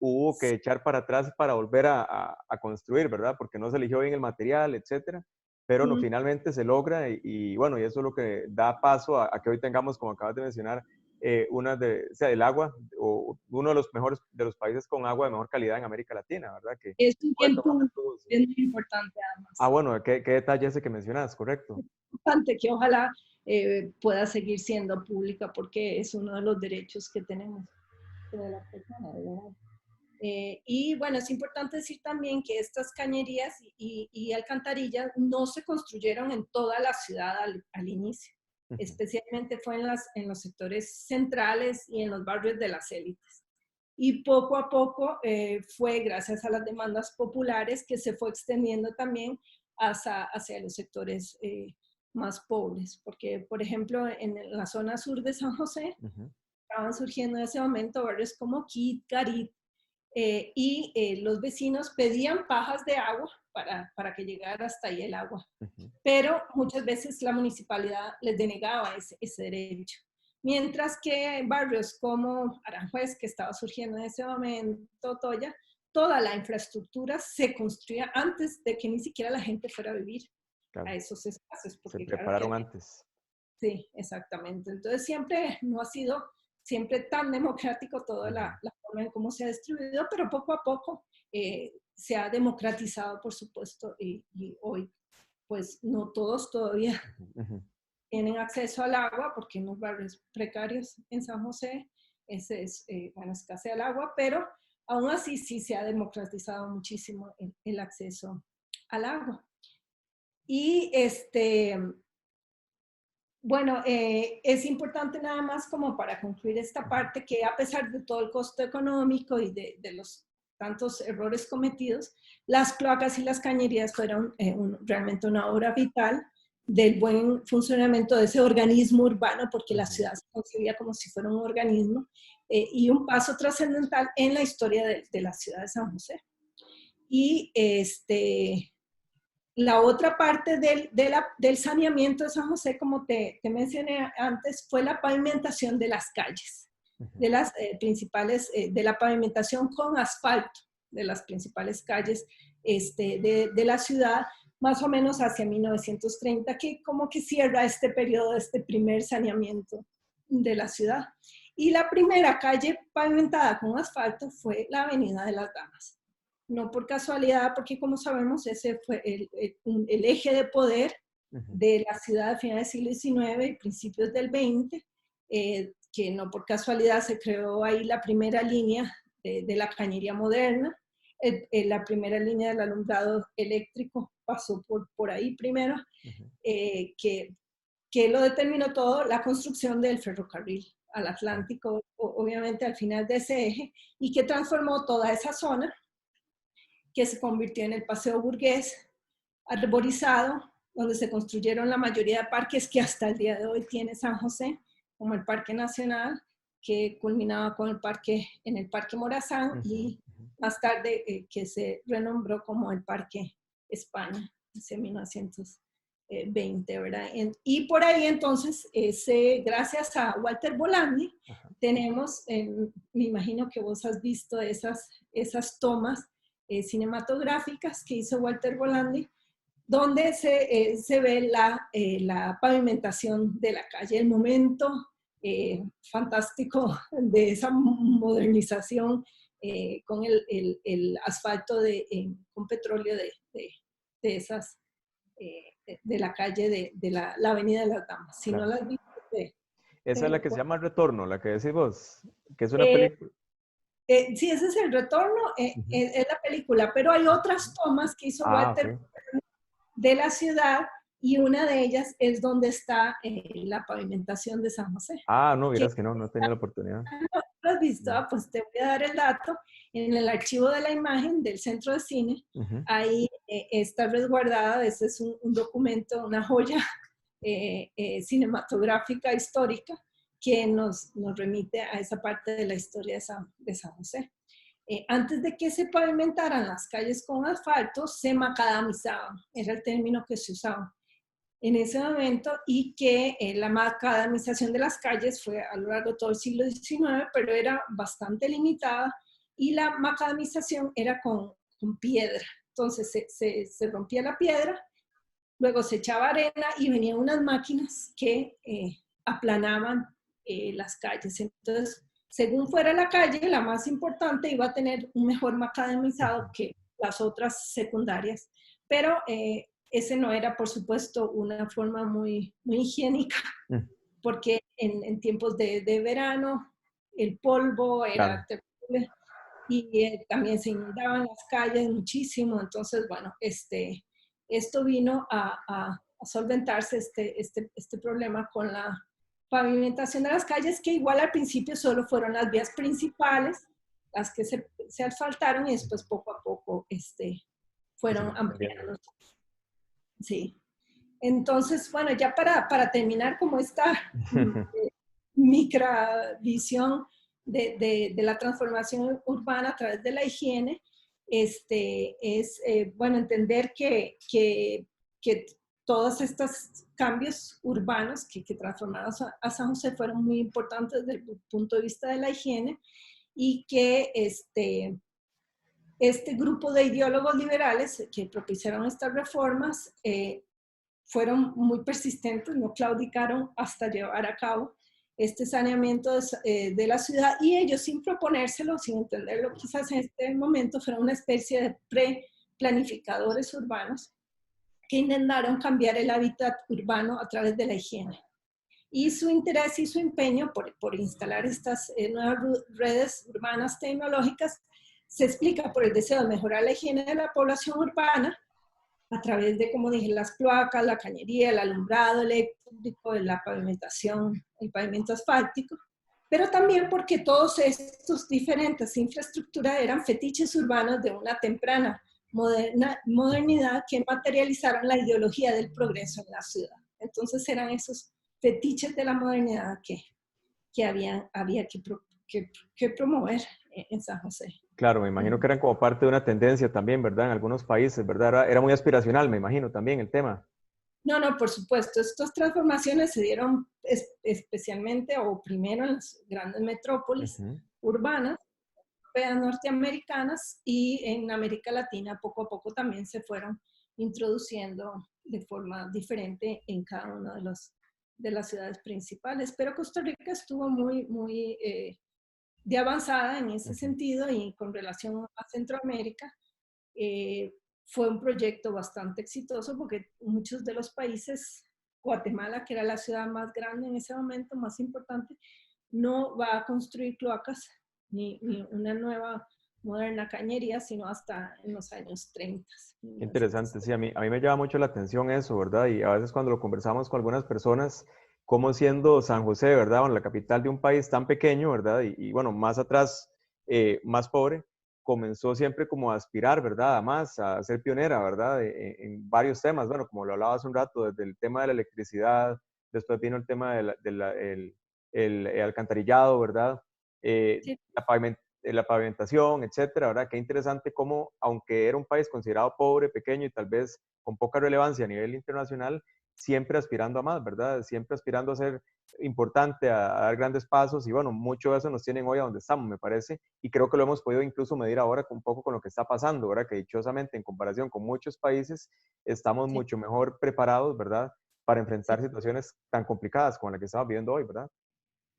A: hubo que echar para atrás para volver a construir, ¿verdad? Porque no se eligió bien el material, etcétera. Pero no, finalmente se logra y bueno, y eso es lo que da paso a que hoy tengamos, como acabas de mencionar, o sea, el agua, o uno de los mejores, de los países con agua de mejor calidad en América Latina, ¿verdad? Que
B: Es un
A: puede
B: bien
A: tomar de
B: público,
A: todos.
B: es muy importante
A: Ah,
B: además.
A: bueno, ¿qué detalle ese que mencionas? Correcto.
B: Importante que ojalá pueda seguir siendo pública porque es uno de los derechos que tenemos de la persona, ¿verdad? Y bueno, es importante decir también que estas cañerías y alcantarillas no se construyeron en toda la ciudad al inicio. Especialmente fue en los sectores centrales y en los barrios de las élites. Y poco a poco fue gracias a las demandas populares que se fue extendiendo también hacia los sectores más pobres. Porque, por ejemplo, en la zona sur de San José estaban surgiendo en ese momento barrios como Quit, Garit, los vecinos pedían pajas de agua para que llegara hasta ahí el agua. Pero muchas veces la municipalidad les denegaba ese derecho. Mientras que en barrios como Aranjuez, que estaba surgiendo en ese momento, Toya, toda la infraestructura se construía antes de que ni siquiera la gente fuera a vivir a
A: Claro,
B: esos espacios.
A: se
B: Porque claro
A: prepararon
B: que
A: antes.
B: sí, exactamente. Entonces siempre no ha sido siempre tan democrático toda la forma en cómo se ha distribuido, pero poco a poco se ha democratizado, por supuesto, y hoy pues no todos todavía tienen acceso al agua, porque en los barrios precarios en San José ese es, bueno, escasea el agua, pero aún así sí se ha democratizado muchísimo el acceso al agua. Y bueno, es importante nada más como para concluir esta parte que a pesar de todo el costo económico y de los tantos errores cometidos, las cloacas y las cañerías fueron realmente una obra vital del buen funcionamiento de ese organismo urbano, porque la ciudad se concebía como si fuera un organismo, y un paso trascendental en la historia de la ciudad de San José. Y la otra parte del saneamiento de San José, como te mencioné antes, fue la pavimentación de las calles, de las principales, de la pavimentación con asfalto de las principales calles de la ciudad, más o menos hacia 1930, que como que cierra este periodo, este primer saneamiento de la ciudad. Y la primera calle pavimentada con asfalto fue la Avenida de las Damas. No por casualidad, porque como sabemos, ese fue el eje de poder de la ciudad a finales del siglo XIX y principios del XX, que no por casualidad se creó ahí la primera línea de la cañería moderna, la primera línea del alumbrado eléctrico pasó por ahí primero, que lo determinó todo, la construcción del ferrocarril al Atlántico, obviamente al final de ese eje, y que transformó toda esa zona, que se convirtió en el Paseo Burgués, arborizado, donde se construyeron la mayoría de parques que hasta el día de hoy tiene San José, como el Parque Nacional, que culminaba con el parque, en el Parque Morazán, y más tarde que se renombró como el Parque España, en 1920, ¿verdad? Y por ahí entonces, gracias a Walter Bolandi, tenemos, me imagino que vos has visto esas tomas cinematográficas que hizo Walter Bolandi, donde se ve la pavimentación de la calle, el momento fantástico de esa modernización con el asfalto con petróleo esas, de la calle de la Avenida de las Damas. Si
A: Claro.
B: no las viste,
A: Esa es la que se llama Retorno, la que decís vos, que es una película.
B: Sí, ese es el retorno, es la película, pero hay otras tomas que hizo Walter de la ciudad, y una de ellas es donde está la pavimentación de San José.
A: No, vieras que no tenía la oportunidad.
B: ¿No lo has visto? Pues te voy a dar el dato. En el archivo de la imagen del Centro de Cine, ahí está resguardada, ese es un documento, una joya cinematográfica histórica que nos remite a esa parte de la historia de San José. Antes de que se pavimentaran las calles con asfalto, se macadamizaban, era el término que se usaba en ese momento, y que la macadamización de las calles fue a lo largo de todo el siglo XIX, pero era bastante limitada, y la macadamización era con piedra. Entonces se rompía la piedra, luego se echaba arena y venían unas máquinas que aplanaban las calles. Entonces, según fuera la calle, la más importante iba a tener un mejor macadamizado que las otras secundarias, pero ese no era, por supuesto, una forma muy higiénica, porque en tiempos de verano el polvo era terrible, y también se inundaban las calles muchísimo. Entonces, bueno, esto vino a solventarse este problema con la pavimentación de las calles, que igual al principio solo fueron las vías principales las que se asfaltaron, y después poco a poco fueron ampliando. Sí. Entonces, bueno, ya para terminar como esta microvisión de la transformación urbana a través de la higiene, es bueno entender que todos estos cambios urbanos que transformaron a San José fueron muy importantes desde el punto de vista de la higiene, y que este grupo de ideólogos liberales que propiciaron estas reformas fueron muy persistentes, no claudicaron hasta llevar a cabo este saneamiento de la ciudad, y ellos, sin proponérselo, sin entenderlo quizás en este momento, fueron una especie de pre-planificadores urbanos que intentaron cambiar el hábitat urbano a través de la higiene. Y su interés y su empeño por instalar estas nuevas redes urbanas tecnológicas se explica por el deseo de mejorar la higiene de la población urbana a través de, como dije, las cloacas, la cañería, el alumbrado eléctrico, la pavimentación, el pavimento asfáltico, pero también porque todos estos diferentes infraestructuras eran fetiches urbanos de una temprana modernidad que materializaron la ideología del progreso en la ciudad. Entonces eran esos fetiches de la modernidad que había que promover en San José.
A: Claro, me imagino que eran como parte de una tendencia también, ¿verdad? En algunos países, ¿verdad? Era muy aspiracional, me imagino también el tema.
B: No, no, por supuesto. Estas transformaciones se dieron especialmente o primero en las grandes metrópolis urbanas, europeas, norteamericanas, y en América Latina poco a poco también se fueron introduciendo de forma diferente en cada una de las ciudades principales. Pero Costa Rica estuvo muy de avanzada en ese sentido, y con relación a Centroamérica, fue un proyecto bastante exitoso porque muchos de los países, Guatemala, que era la ciudad más grande en ese momento, más importante, no va a construir cloacas ni una nueva moderna cañería, sino hasta en los años 30.
A: Interesante, sí, a mí me llama mucho la atención eso, ¿verdad? Y a veces cuando lo conversamos con algunas personas, como siendo San José, ¿verdad? Bueno, la capital de un país tan pequeño, ¿verdad? Y bueno, más atrás, más pobre, comenzó siempre como a aspirar, ¿verdad? A más, a ser pionera, ¿verdad? En varios temas, bueno, como lo hablaba hace un rato, desde el tema de la electricidad, después vino el tema el alcantarillado, ¿verdad?
B: Sí,
A: La pavimentación, etcétera, ¿verdad? Qué interesante cómo, aunque era un país considerado pobre, pequeño y tal vez con poca relevancia a nivel internacional, siempre aspirando a más, ¿verdad? Siempre aspirando a ser importante, a dar grandes pasos, y bueno, mucho de eso nos tienen hoy a donde estamos, me parece, y creo que lo hemos podido incluso medir ahora un poco con lo que está pasando, ¿verdad? Que dichosamente, en comparación con muchos países, estamos
B: sí,
A: mucho mejor preparados, ¿verdad? Para
B: sí.
A: enfrentar situaciones tan complicadas como la que estamos viviendo hoy, ¿verdad?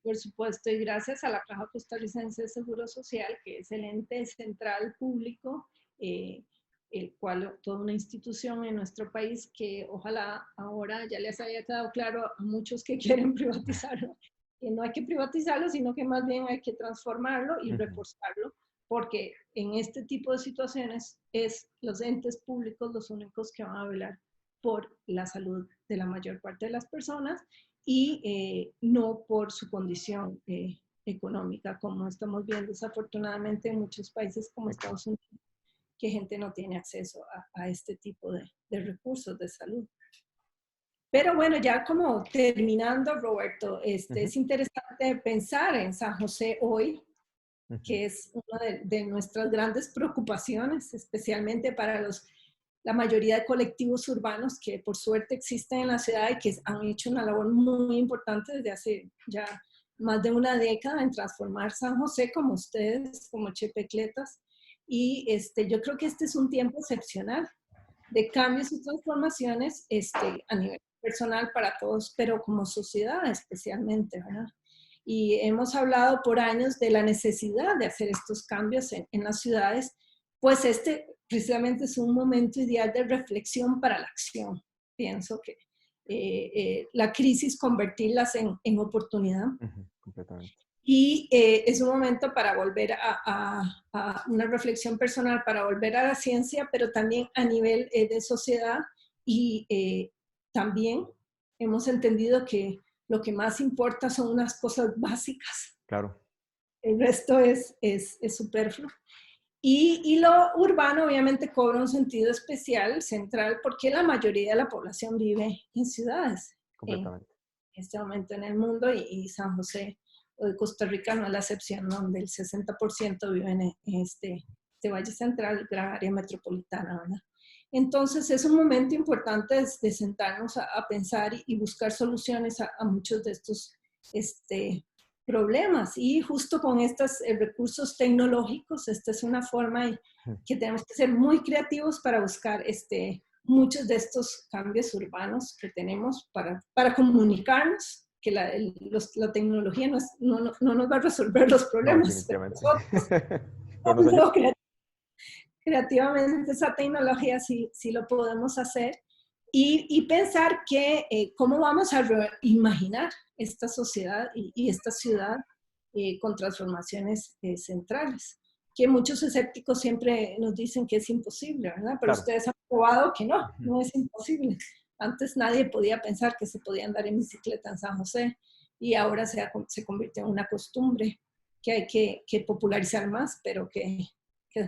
B: Por supuesto, y gracias a la Caja Costarricense de Seguro Social, que es el ente central público, el cual toda una institución en nuestro país que ojalá ahora ya les haya quedado claro a muchos que quieren privatizarlo, que no hay que privatizarlo, sino que más bien hay que transformarlo y reforzarlo, porque en este tipo de situaciones es los entes públicos los únicos que van a velar por la salud de la mayor parte de las personas, y no por su condición económica, como estamos viendo desafortunadamente en muchos países como Estados Unidos, que gente no tiene acceso a este tipo de recursos de salud. Pero bueno, ya como terminando, Roberto, es interesante pensar en San José hoy, que es una de nuestras grandes preocupaciones, especialmente para la mayoría de colectivos urbanos que por suerte existen en la ciudad y que han hecho una labor muy importante desde hace ya más de una década en transformar San José, como ustedes, como Chepecletas. Y yo creo que este es un tiempo excepcional de cambios y transformaciones a nivel personal para todos, pero como sociedad especialmente, ¿verdad? Y hemos hablado por años de la necesidad de hacer estos cambios en las ciudades, pues precisamente es un momento ideal de reflexión para la acción. Pienso que la crisis convertirlas en oportunidad.
A: Completamente.
B: Y es un momento para volver a una reflexión personal, para volver a la ciencia, pero también a nivel de sociedad. Y también hemos entendido que lo que más importa son unas cosas básicas.
A: Claro.
B: El resto es superfluo. Y lo urbano obviamente cobra un sentido especial, central, porque la mayoría de la población vive en ciudades en
A: Completamente.
B: este momento en el mundo, y San José o de Costa Rica no es la excepción, donde el 60% viven en este Valle Central, gran área metropolitana, ¿verdad? Entonces es un momento importante de sentarnos a pensar y buscar soluciones a muchos de estos problemas. Y justo con estos recursos tecnológicos, esta es una forma que tenemos que ser muy creativos para buscar muchos de estos cambios urbanos que tenemos para comunicarnos, que la tecnología no nos va a resolver los
A: No,
B: problemas.
A: definitivamente. Pero nos ayuda.
B: Nosotros creativamente esa tecnología sí lo podemos hacer, y pensar que cómo vamos a imaginar esta sociedad y esta ciudad con transformaciones centrales, que muchos escépticos siempre nos dicen que es imposible, ¿verdad? Pero
A: Claro.
B: ustedes han probado que no es imposible. Antes nadie podía pensar que se podía andar en bicicleta en San José, y ahora se convirtió en una costumbre que hay que popularizar más, pero que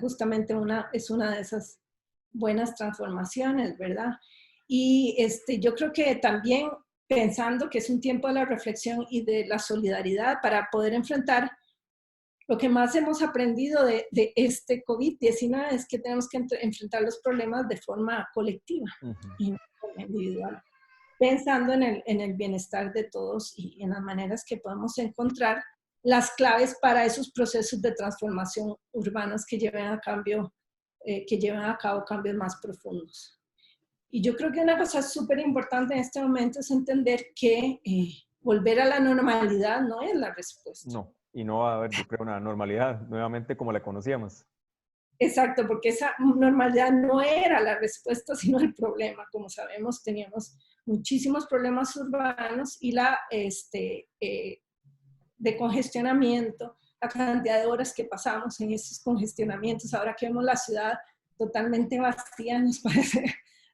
B: justamente es una de esas buenas transformaciones, ¿verdad? Y yo creo que también pensando que es un tiempo de la reflexión y de la solidaridad para poder enfrentar lo que más hemos aprendido de este COVID-19 es que tenemos que enfrentar los problemas de forma colectiva y no de forma individual, pensando en el bienestar de todos y en las maneras que podemos encontrar las claves para esos procesos de transformación urbanos que lleven a cabo cambios más profundos. Y yo creo que una cosa súper importante en este momento es entender que volver a la normalidad no es la respuesta.
A: No, y no va a haber, yo creo, una normalidad nuevamente como la conocíamos.
B: Exacto, porque esa normalidad no era la respuesta, sino el problema. Como sabemos, teníamos muchísimos problemas urbanos y de congestionamiento, la cantidad de horas que pasamos en esos congestionamientos. Ahora que vemos la ciudad totalmente vacía, nos parece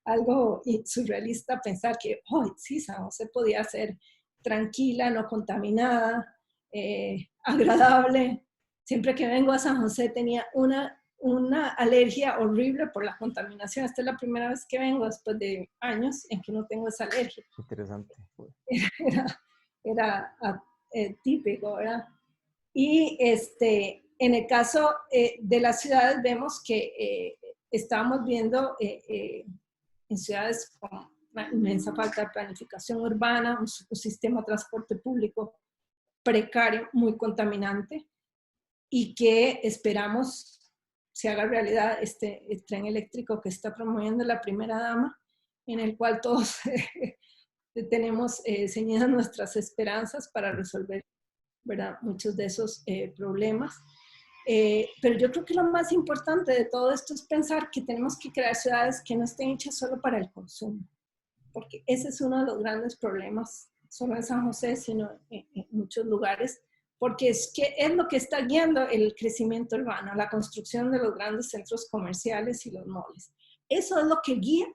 B: algo surrealista pensar que, oh, sí, San José podía ser tranquila, no contaminada, agradable. Siempre que vengo a San José tenía una alergia horrible por la contaminación. Esta es la primera vez que vengo después de años en que no tengo esa alergia.
A: Interesante.
B: Era típico, ¿verdad? Y en el caso de las ciudades vemos que estamos viendo en ciudades con una inmensa falta de planificación urbana, un sistema de transporte público precario, muy contaminante, y que esperamos se haga realidad el tren eléctrico que está promoviendo la primera dama, en el cual todos tenemos ceñidas nuestras esperanzas para resolver, ¿verdad?, muchos de esos problemas. Pero yo creo que lo más importante de todo esto es pensar que tenemos que crear ciudades que no estén hechas solo para el consumo, porque ese es uno de los grandes problemas, solo en San José, sino en muchos lugares, porque es lo que está guiando el crecimiento urbano, la construcción de los grandes centros comerciales y los malls. Eso es lo que guía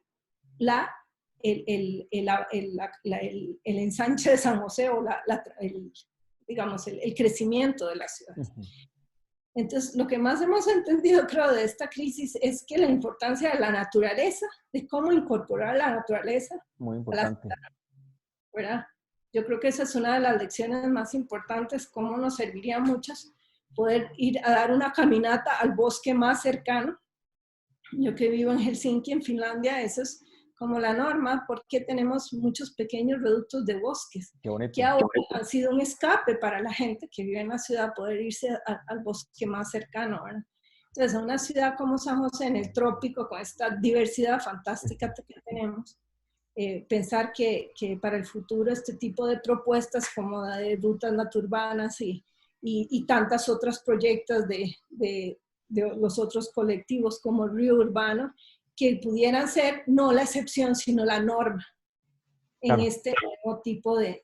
B: el ensanche de San José o digamos, el crecimiento de la ciudad. Entonces, lo que más hemos entendido, creo, de esta crisis es que la importancia de la naturaleza, de cómo incorporar la naturaleza.
A: Muy importante.
B: ¿Verdad? Yo creo que esa es una de las lecciones más importantes, cómo nos serviría a muchos poder ir a dar una caminata al bosque más cercano. Yo que vivo en Helsinki, en Finlandia, eso es como la norma, porque tenemos muchos pequeños reductos de bosques, que ahora han sido un escape para la gente que vive en la ciudad, poder irse al bosque más cercano, ¿verdad? Entonces, a una ciudad como San José, en el trópico, con esta diversidad fantástica que tenemos, pensar que para el futuro este tipo de propuestas como la de rutas natururbanas y tantas otras proyectos de los otros colectivos como Río Urbano, que pudieran ser no la excepción, sino la norma en este nuevo tipo de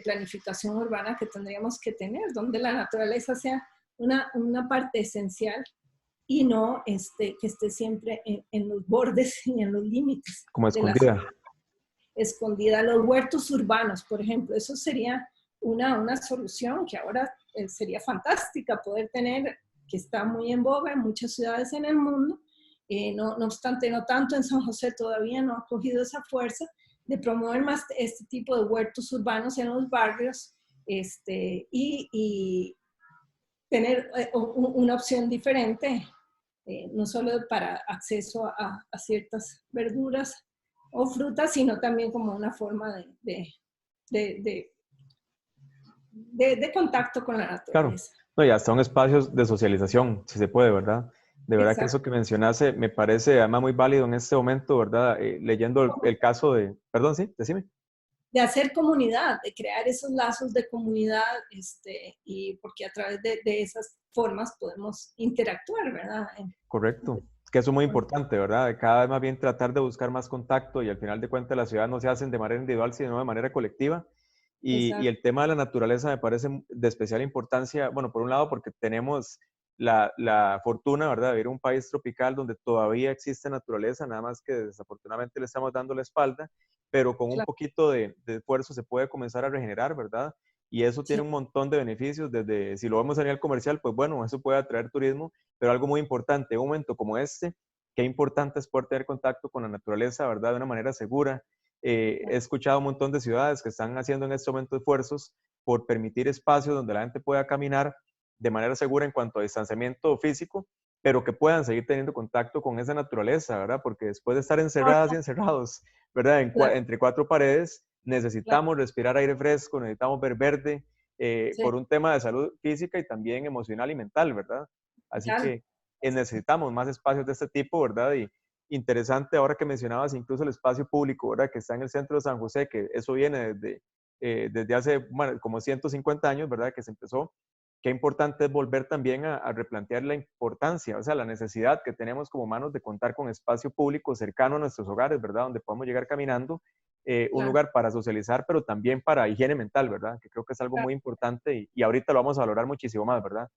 B: planificación urbana que tendríamos que tener, donde la naturaleza sea una parte esencial y no que esté siempre en los bordes y en los límites.
A: Como escondida.
B: Escondida. Los huertos urbanos, por ejemplo, eso sería una solución que ahora sería fantástica poder tener, que está muy en boga en muchas ciudades en el mundo. No obstante, no tanto en San José todavía no ha cogido esa fuerza de promover más este tipo de huertos urbanos en los barrios y tener una opción diferente, no solo para acceso a ciertas verduras o frutas, sino también como una forma de contacto con la naturaleza.
A: Claro, no, y hasta un espacio de socialización, si se puede, ¿verdad? De verdad que eso que mencionaste me parece además muy válido en este momento, ¿verdad? Leyendo el caso de... Perdón, sí, decime.
B: De hacer comunidad, de crear esos lazos de comunidad, y porque a través de esas formas podemos interactuar, ¿verdad?
A: Correcto. Que eso es muy importante, ¿verdad? Cada vez más bien tratar de buscar más contacto y al final de cuentas las ciudades no se hacen de manera individual, sino de manera colectiva. Y el tema de la naturaleza me parece de especial importancia, bueno, por un lado porque tenemos la fortuna, ¿verdad?, de vivir en un país tropical donde todavía existe naturaleza, nada más que desafortunadamente le estamos dando la espalda, pero con un poquito de esfuerzo se puede comenzar a regenerar, ¿verdad? Y eso tiene un montón de beneficios, desde, si lo vemos a nivel comercial, pues bueno, eso puede atraer turismo, pero algo muy importante, en un momento como este, qué importante es poder tener contacto con la naturaleza, ¿verdad?, de una manera segura. He escuchado un montón de ciudades que están haciendo en este momento esfuerzos por permitir espacios donde la gente pueda caminar de manera segura en cuanto a distanciamiento físico, pero que puedan seguir teniendo contacto con esa naturaleza, ¿verdad? Porque después de estar encerradas y encerrados, ¿verdad?
B: Claro,
A: Entre cuatro paredes,
B: claro,
A: necesitamos respirar aire fresco, necesitamos ver verde,
B: sí,
A: por un tema de salud física y también emocional y mental, ¿verdad? Así
B: claro.
A: que necesitamos más espacios de este tipo, ¿verdad? Y interesante ahora que mencionabas incluso el espacio público, ¿verdad? Que está en el centro de San José, que eso viene desde hace, bueno, como 150 años, ¿verdad? Que se empezó. Qué importante es volver también a replantear la importancia, o sea, la necesidad que tenemos como humanos de contar con espacio público cercano a nuestros hogares, ¿verdad? Donde podamos llegar caminando, un
B: Claro.
A: lugar para socializar, pero también para higiene mental, ¿verdad? Que creo que es algo muy importante y ahorita lo vamos a valorar muchísimo más, ¿verdad?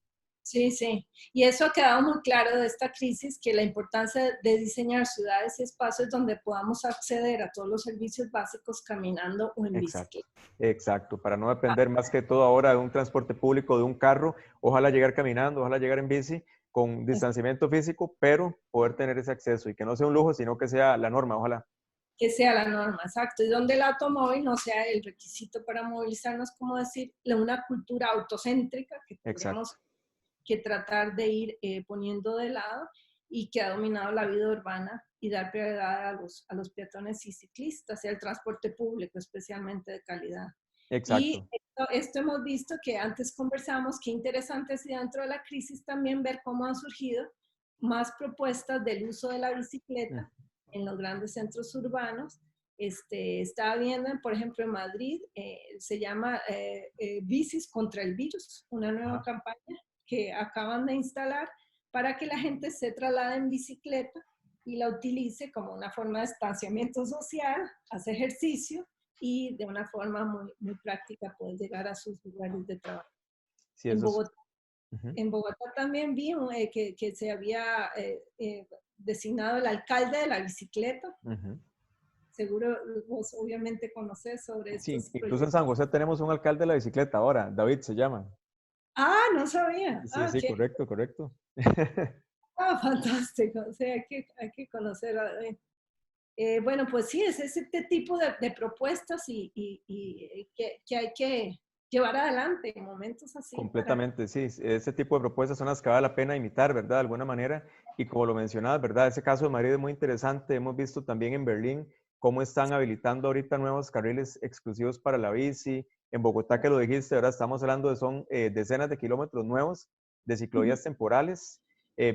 B: Sí, sí. Y eso ha quedado muy claro de esta crisis, que la importancia de diseñar ciudades y espacios donde podamos acceder a todos los servicios básicos caminando o en
A: Exacto,
B: bicicleta.
A: exacto, para no depender más que todo ahora de un transporte público, de un carro, ojalá llegar caminando, ojalá llegar en bici, con distanciamiento físico, pero poder tener ese acceso y que no sea un lujo, sino que sea la norma, ojalá.
B: Que sea la norma, exacto, y donde el automóvil no sea el requisito para movilizarnos, como decir, una cultura autocéntrica que
A: Exacto,
B: tendríamos que tratar de ir poniendo de lado y que ha dominado la vida urbana y dar prioridad a los peatones y ciclistas y al transporte público, especialmente de calidad. Y
A: exacto.
B: esto hemos visto que antes conversamos, qué interesante es dentro de la crisis también ver cómo han surgido más propuestas del uso de la
A: Mm,
B: bicicleta en los grandes centros urbanos. Estaba viendo, por ejemplo, en Madrid, se llama Bicis contra el Virus, una nueva
A: ajá,
B: campaña que acaban de instalar para que la gente se traslade en bicicleta y la utilice como una forma de distanciamiento social, hace ejercicio y de una forma muy, muy práctica puede llegar a sus lugares de trabajo.
A: sí,
B: En
A: eso es.
B: Bogotá,
A: Ujú,
B: en Bogotá también vi que se había designado el alcalde de la bicicleta.
A: ujú.
B: Seguro vos obviamente conocés sobre
A: Sí,
B: estos
A: incluso en
B: proyectos.
A: San José tenemos un alcalde de la bicicleta ahora, David se llama.
B: Ah, no sabía.
A: Sí,
B: Ah,
A: sí,
B: qué
A: correcto, correcto.
B: ah, fantástico. O sea, hay que conocer bueno, pues sí, es ese tipo de propuestas y que hay que llevar adelante en momentos así para...
A: Completamente, sí. Ese tipo de propuestas son las que vale la pena imitar, ¿verdad? De alguna manera. Y como lo mencionabas, ¿verdad? Ese caso de Madrid es muy interesante. Hemos visto también en Berlín cómo están habilitando ahorita nuevos carriles exclusivos para la bici. En Bogotá, que lo dijiste, ¿verdad? Estamos hablando de son decenas de kilómetros nuevos de
B: Ujú,
A: ciclovías temporales.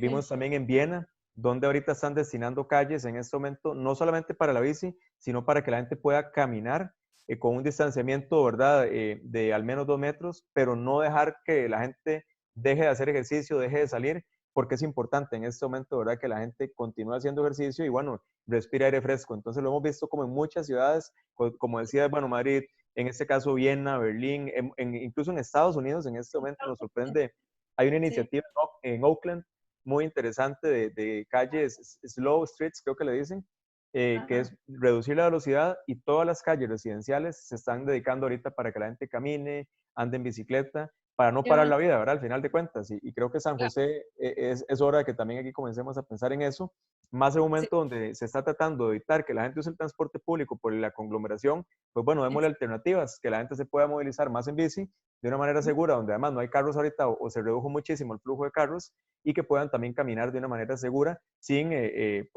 B: sí,
A: Vimos también en Viena, donde ahorita están destinando calles en este momento, no solamente para la bici, sino para que la gente pueda caminar con un distanciamiento, ¿verdad? De al menos 2 metros, pero no dejar que la gente deje de hacer ejercicio, deje de salir, porque es importante en este momento, ¿verdad? Que la gente continúe haciendo ejercicio y, bueno, respire aire fresco. Entonces lo hemos visto como en muchas ciudades, como decía, bueno, Madrid, en este caso Viena, Berlín, incluso en Estados Unidos en este momento nos sorprende. Hay una
B: sí,
A: iniciativa en Oakland muy interesante de calles, slow streets, creo que le dicen, que
B: ajá,
A: es reducir la velocidad y todas las calles residenciales se están dedicando ahorita para que la gente camine, ande en bicicleta, para no
B: qué
A: parar
B: bueno,
A: la vida, ¿verdad? Al final de cuentas. Y creo que San
B: claro,
A: José es hora de que también aquí comencemos a pensar en eso, más en un
B: sí,
A: momento donde se está tratando de evitar que la gente use el transporte público por la conglomeración, pues bueno, démosle alternativas, que la gente se pueda movilizar más en bici de una manera segura, donde además no hay carros ahorita o se redujo muchísimo el flujo de carros y que puedan también caminar de una manera segura sin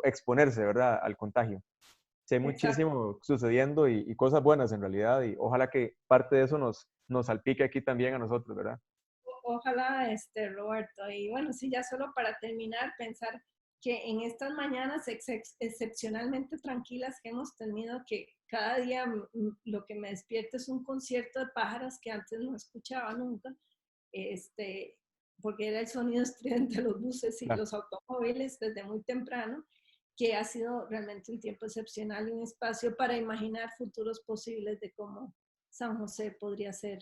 A: exponerse, ¿verdad?, al contagio. Sí, hay
B: exacto.
A: muchísimo sucediendo y cosas buenas en realidad y ojalá que parte de eso nos salpique aquí también a nosotros, ¿verdad?
B: Ojalá, Roberto. Y bueno, sí, ya solo para terminar, pensar que en estas mañanas excepcionalmente tranquilas que hemos tenido, que cada día lo que me despierta es un concierto de pájaros que antes no escuchaba nunca, este, porque era el sonido estridente de los buses y
A: Claro.
B: los automóviles desde muy temprano, que ha sido realmente un tiempo excepcional y un espacio para imaginar futuros posibles de cómo San José podría ser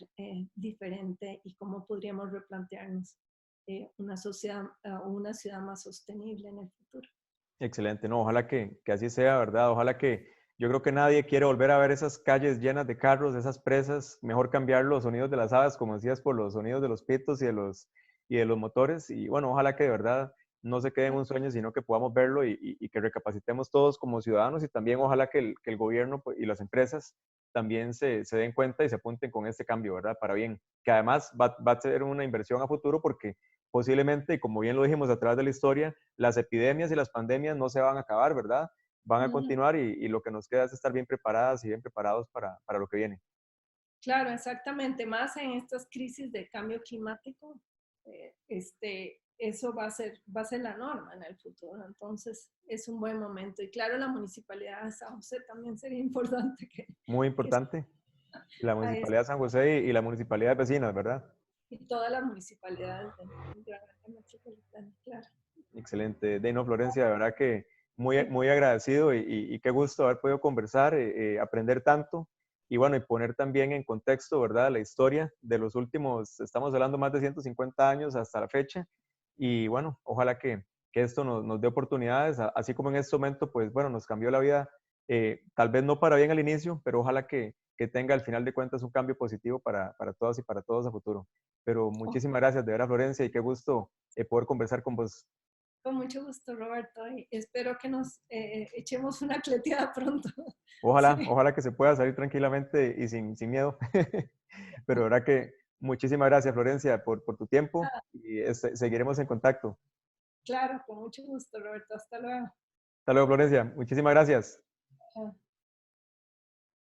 B: diferente y cómo podríamos replantearnos una sociedad o una ciudad más sostenible en el futuro.
A: Excelente, no, ojalá que así sea, ¿verdad? Ojalá que yo creo que nadie quiere volver a ver esas calles llenas de carros, esas presas, mejor cambiar los sonidos de las aves, como decías, por los sonidos de los pitos y de los motores. Y bueno, ojalá que de verdad no se quede en un sueño, sino que podamos verlo y que recapacitemos todos como ciudadanos y también ojalá que el gobierno pues, y las empresas también se den cuenta y se apunten con este cambio, ¿verdad? Para bien, que además va a ser una inversión a futuro porque posiblemente, y como bien lo dijimos a través de la historia, las epidemias y las pandemias no se van a acabar, ¿verdad? Van a
B: Ujú.
A: continuar y lo que nos queda es estar bien preparadas y bien preparados para lo que viene.
B: Claro, exactamente. Más en estas crisis de cambio climático, eso va a ser la norma en el futuro. Entonces, es un buen momento. Y claro, la municipalidad de San José también sería importante
A: Muy
B: que
A: importante. La
B: a esto,
A: Municipalidad de San José y la Municipalidad de Vecinas, ¿verdad?
B: y todas las municipalidades del gran área metropolitana, claro.
A: Excelente. Deino Florencia, de verdad que muy agradecido y qué gusto haber podido conversar, aprender tanto y bueno, y poner también en contexto, ¿verdad? La historia de los últimos, estamos hablando más de 150 años hasta la fecha y bueno, ojalá que esto nos dé oportunidades, así como en este momento, pues bueno, nos cambió la vida, tal vez no para bien al inicio, pero ojalá que tenga al final de cuentas un cambio positivo para todas y para todos a futuro. Pero muchísimas gracias, de verdad, Florencia, y qué gusto poder conversar con vos.
B: Con mucho gusto, Roberto. Y espero que nos echemos una cleteada pronto.
A: Ojalá,
B: Sí.
A: ojalá que se pueda salir tranquilamente y sin miedo. Pero verdad que muchísimas gracias, Florencia, por tu tiempo y seguiremos en contacto.
B: Claro, con mucho gusto, Roberto. Hasta luego.
A: Hasta luego, Florencia. Muchísimas gracias.
B: Chao.